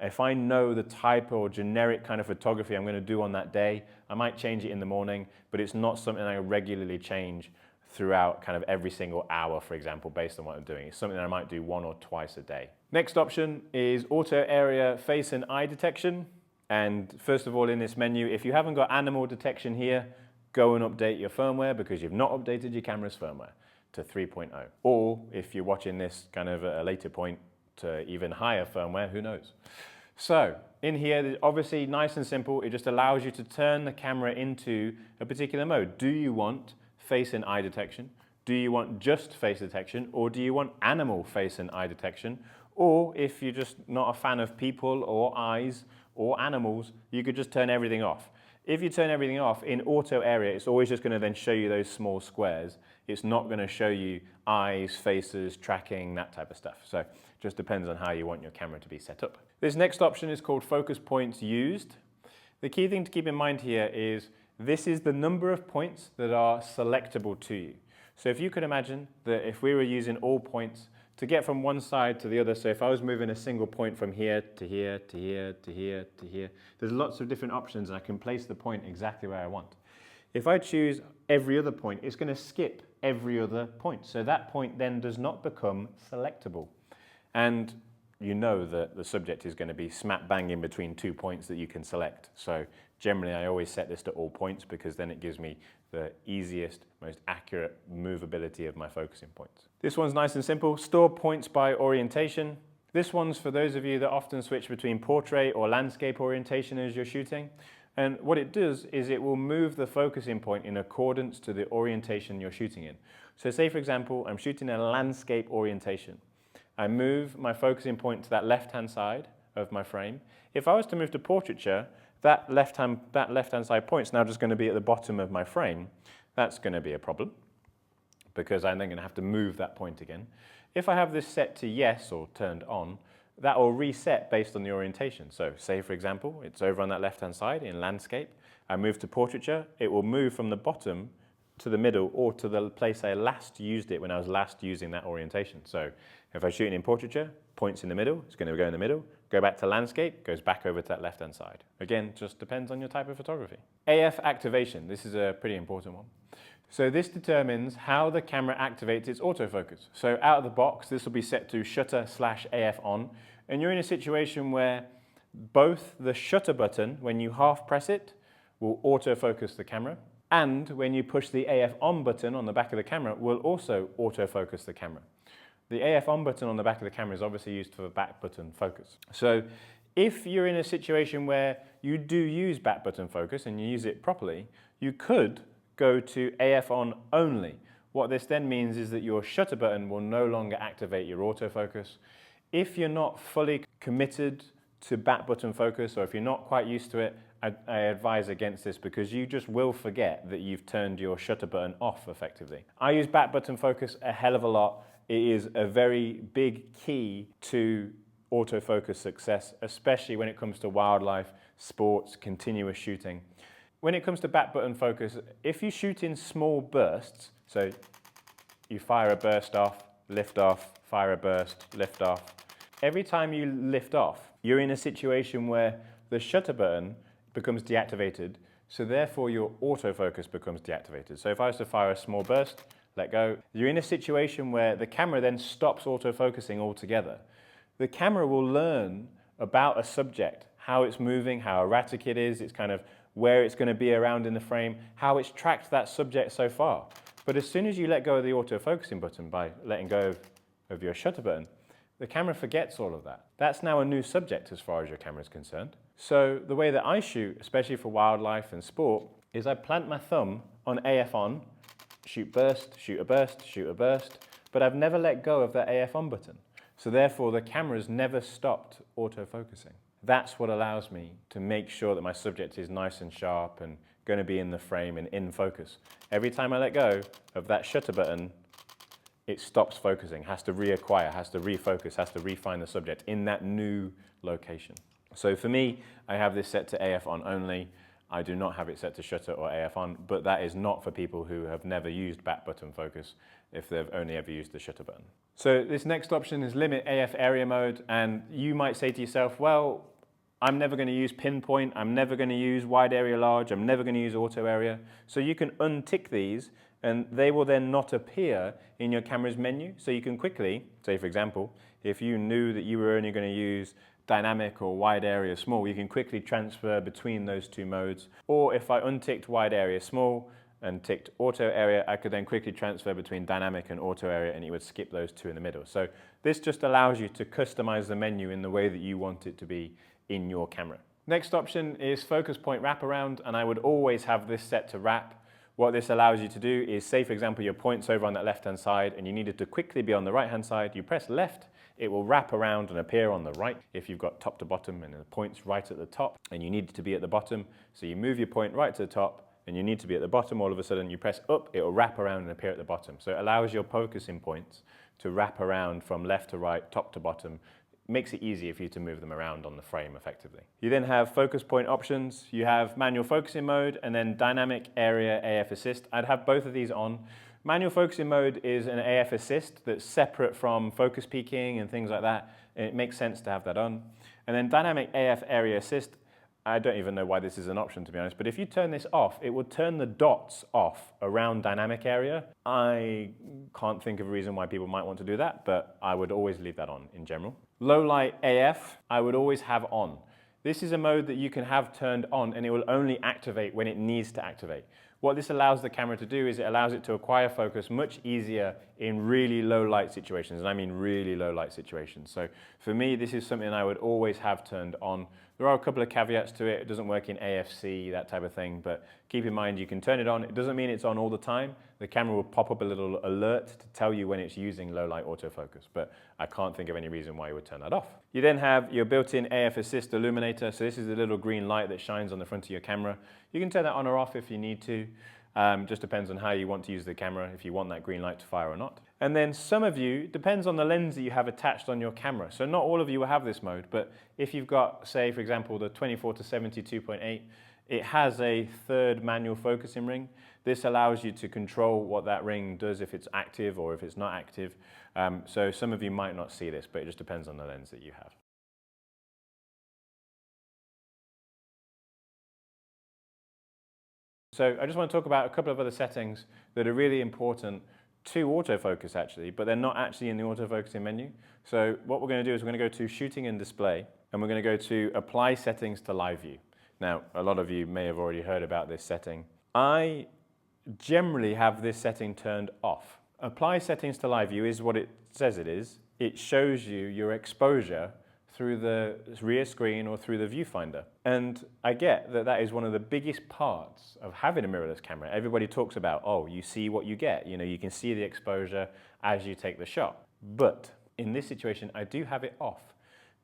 If I know the type or generic kind of photography I'm going to do on that day, I might change it in the morning, but it's not something I regularly change throughout kind of every single hour, for example, based on what I'm doing. It's something that I might do 1 or twice a day. Next option is Autoarea face and eye detection. And first of all, in this menu, if you haven't got animal detection here, go and update your firmware, because you've not updated your camera's firmware to 3.0. Or if you're watching this kind of at a later point, to even higher firmware, who knows? So in here, obviously nice and simple, it just allows you to turn the camera into a particular mode. Do you want face and eye detection? Do you want just face detection? Or do you want animal face and eye detection? Or if you're just not a fan of people or eyes or animals, you could just turn everything off. If you turn everything off, in Autoarea, it's always just going to then show you those small squares. It's not going to show you eyes, faces, tracking, that type of stuff. So it just depends on how you want your camera to be set up. This next option is called focus points used. The key thing to keep in mind here is this is the number of points that are selectable to you. So if you could imagine that if we were using all points to get from one side to the other, so if I was moving a single point from here to here to here to here to here, there's lots of different options and I can place the point exactly where I want. If I choose every other point, it's going to skip every other point. So that point then does not become selectable. And you know that the subject is going to be smack bang in between 2 points that you can select. So generally I always set this to all points, because then it gives me the easiest, most accurate movability of my focusing points. This one's nice and simple. Store points by orientation. This one's for those of you that often switch between portrait or landscape orientation as you're shooting. And what it does is it will move the focusing point in accordance to the orientation you're shooting in. So say, for example, I'm shooting a landscape orientation. I move my focusing point to that left-hand side of my frame. If I was to move to portraiture, that left-hand side point's now just going to be at the bottom of my frame. That's going to be a problem, because I'm then going to have to move that point again. If I have this set to yes or turned on, that will reset based on the orientation. So say, for example, it's over on that left-hand side in landscape. I move to portraiture, it will move from the bottom to the middle or to the place I last used it when I was last using that orientation. So if I shoot it in portraiture, points in the middle, it's going to go in the middle. Go back to landscape, goes back over to that left-hand side. Again, just depends on your type of photography. AF activation, this is a pretty important one. So this determines how the camera activates its autofocus. So out of the box, this will be set to shutter/AF on, and you're in a situation where both the shutter button, when you half press it, will autofocus the camera, and when you push the AF on button on the back of the camera, will also autofocus the camera. The AF on button on the back of the camera is obviously used for back button focus. So if you're in a situation where you do use back button focus and you use it properly, you could go to AF on only. What this then means is that your shutter button will no longer activate your autofocus. If you're not fully committed to back button focus, or if you're not quite used to it, I advise against this because you just will forget that you've turned your shutter button off effectively. I use back button focus a hell of a lot. It is a very big key to autofocus success, especially when it comes to wildlife, sports, continuous shooting. When it comes to back button focus, if you shoot in small bursts, so you fire a burst off, lift off, fire a burst, lift off, every time you lift off, you're in a situation where the shutter button becomes deactivated, so therefore your autofocus becomes deactivated. So if I was to fire a small burst, let go, you're in a situation where the camera then stops autofocusing altogether. The camera will learn about a subject, how it's moving, how erratic it is, it's kind of where it's going to be around in the frame, how it's tracked that subject so far. But as soon as you let go of the autofocusing button by letting go of your shutter button, the camera forgets all of that. That's now a new subject as far as your camera is concerned. So the way that I shoot, especially for wildlife and sport, is I plant my thumb on AF on, shoot burst, shoot a burst, shoot a burst, but I've never let go of that AF on button. So therefore the camera's never stopped autofocusing. That's what allows me to make sure that my subject is nice and sharp and going to be in the frame and in focus. Every time I let go of that shutter button, it stops focusing, has to reacquire, has to refocus, has to refine the subject in that new location. So for me, I have this set to AF on only. I do not have it set to shutter or AF on, but that is not for people who have never used back button focus if they've only ever used the shutter button. So this next option is limit AF area mode, and you might say to yourself, well, I'm never going to use pinpoint, I'm never going to use wide area large, I'm never going to use auto area. So you can untick these and they will then not appear in your camera's menu. So you can quickly, say for example, if you knew that you were only going to use dynamic or wide area small, you can quickly transfer between those two modes. Or if I unticked wide area small and ticked auto area, I could then quickly transfer between dynamic and auto area and it would skip those two in the middle. So this just allows you to customize the menu in the way that you want it to be in your camera. Next option is focus point wraparound, and I would always have this set to wrap. What this allows you to do is, say for example your point's over on that left hand side and you need it to quickly be on the right hand side, you press left, it will wrap around and appear on the right if you've got top to bottom and the point's right at the top and you need it to be at the bottom. So you move your point right to the top and you need to be at the bottom, all of a sudden you press up, it will wrap around and appear at the bottom. So it allows your focusing points to wrap around from left to right, top to bottom. Makes it easier for you to move them around on the frame effectively. You then have focus point options. You have manual focusing mode and then dynamic area AF assist. I'd have both of these on. Manual focusing mode is an AF assist that's separate from focus peaking and things like that. And it makes sense to have that on. And then dynamic AF area assist, I don't even know why this is an option to be honest, but if you turn this off, it will turn the dots off around dynamic area. I can't think of a reason why people might want to do that, but I would always leave that on in general. Low light AF, I would always have on. This is a mode that you can have turned on and it will only activate when it needs to activate. What this allows the camera to do is it allows it to acquire focus much easier in really low light situations, and I mean really low light situations. So for me, this is something I would always have turned on. There are a couple of caveats to it. It doesn't work in AFC, that type of thing, but keep in mind you can turn it on. It doesn't mean it's on all the time. The camera will pop up a little alert to tell you when it's using low light autofocus, but I can't think of any reason why you would turn that off. You then have your built-in AF assist illuminator. So this is the little green light that shines on the front of your camera. You can turn that on or off if you need to. Just depends on how you want to use the camera, if you want that green light to fire or not. And then some of you, depends on the lens that you have attached on your camera. So not all of you will have this mode, but if you've got, say for example, the 24 to 70 2.8, it has a third manual focusing ring. This allows you to control what that ring does, if it's active or if it's not active. So some of you might not see this, but it just depends on the lens that you have. So I just want to talk about a couple of other settings that are really important to autofocus actually, but they're not actually in the autofocusing menu. So what we're going to do is we're going to go to Shooting and Display, and we're going to go to Apply Settings to Live View. Now, a lot of you may have already heard about this setting. I generally have this setting turned off. Apply Settings to Live View is what it says it is. It shows you your exposure through the rear screen or through the viewfinder. And I get that that is one of the biggest parts of having a mirrorless camera. Everybody talks about, oh, you see what you get. You know, you can see the exposure as you take the shot. But in this situation, I do have it off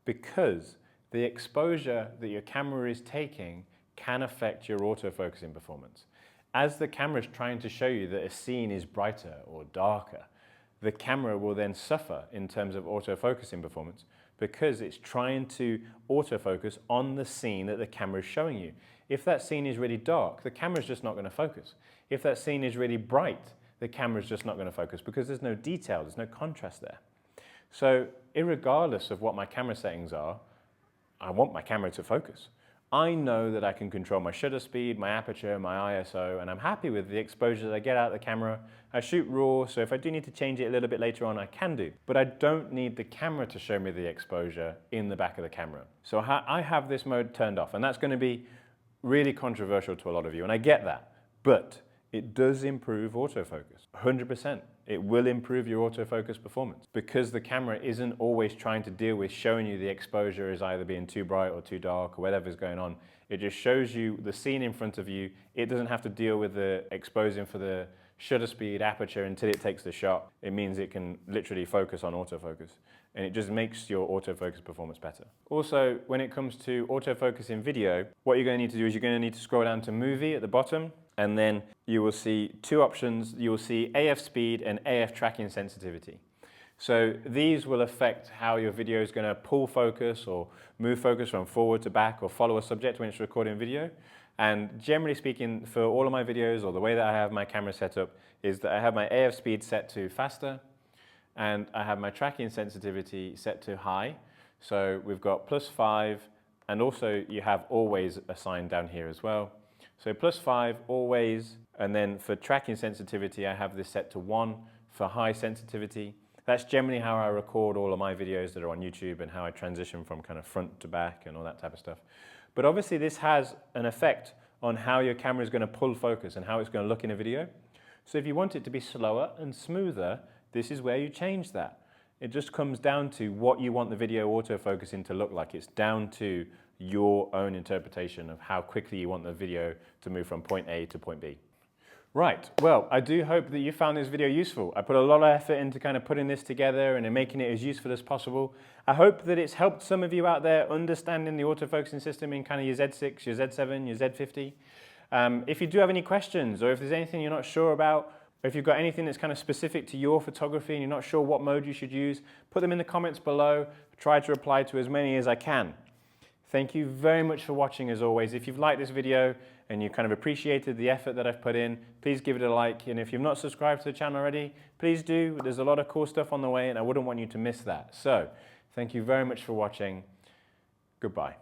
because the exposure that your camera is taking can affect your autofocusing performance. As the camera is trying to show you that a scene is brighter or darker, the camera will then suffer in terms of autofocusing performance because it's trying to autofocus on the scene that the camera is showing you. If that scene is really dark, the camera's just not going to focus. If that scene is really bright, the camera's just not going to focus because there's no detail, there's no contrast there. So irregardless of what my camera settings are, I want my camera to focus. I know that I can control my shutter speed, my aperture, my ISO, and I'm happy with the exposure that I get out of the camera. I shoot RAW, so if I do need to change it a little bit later on, I can do. But I don't need the camera to show me the exposure in the back of the camera. So I have this mode turned off, and that's going to be really controversial to a lot of you, and I get that. But it does improve autofocus, 100%. It will improve your autofocus performance because the camera isn't always trying to deal with showing you the exposure as either being too bright or too dark or whatever's going on. It just shows you the scene in front of you. It doesn't have to deal with the exposing for the shutter speed, aperture until it takes the shot. It means it can literally focus on autofocus, and it just makes your autofocus performance better. Also, when it comes to autofocus in video, what you're going to need to do is you're going to need to scroll down to Movie at the bottom, and then you will see two options. You will see AF speed and AF tracking sensitivity. So these will affect how your video is going to pull focus or move focus from forward to back or follow a subject when it's recording video. And generally speaking, for all of my videos, or the way that I have my camera set up, is that I have my AF speed set to faster, and I have my tracking sensitivity set to high. So we've got +5, and also you have always assigned down here as well. So +5, always, and then for tracking sensitivity, I have this set to 1 for high sensitivity. That's generally how I record all of my videos that are on YouTube and how I transition from kind of front to back and all that type of stuff. But obviously this has an effect on how your camera is going to pull focus and how it's going to look in a video. So if you want it to be slower and smoother, this is where you change that. It just comes down to what you want the video autofocusing to look like. It's down to your own interpretation of how quickly you want the video to move from point A to point B. Right, well, I do hope that you found this video useful. I put a lot of effort into kind of putting this together and in making it as useful as possible. I hope that it's helped some of you out there understanding the autofocusing system in kind of your Z6, your Z7, your Z50. If you do have any questions, or if there's anything you're not sure about, or if you've got anything that's kind of specific to your photography and you're not sure what mode you should use, put them in the comments below. Try to reply to as many as I can. Thank you very much for watching as always. If you've liked this video and you kind of appreciated the effort that I've put in, please give it a like. And if you've not subscribed to the channel already, please do. There's a lot of cool stuff on the way and I wouldn't want you to miss that. So, thank you very much for watching. Goodbye.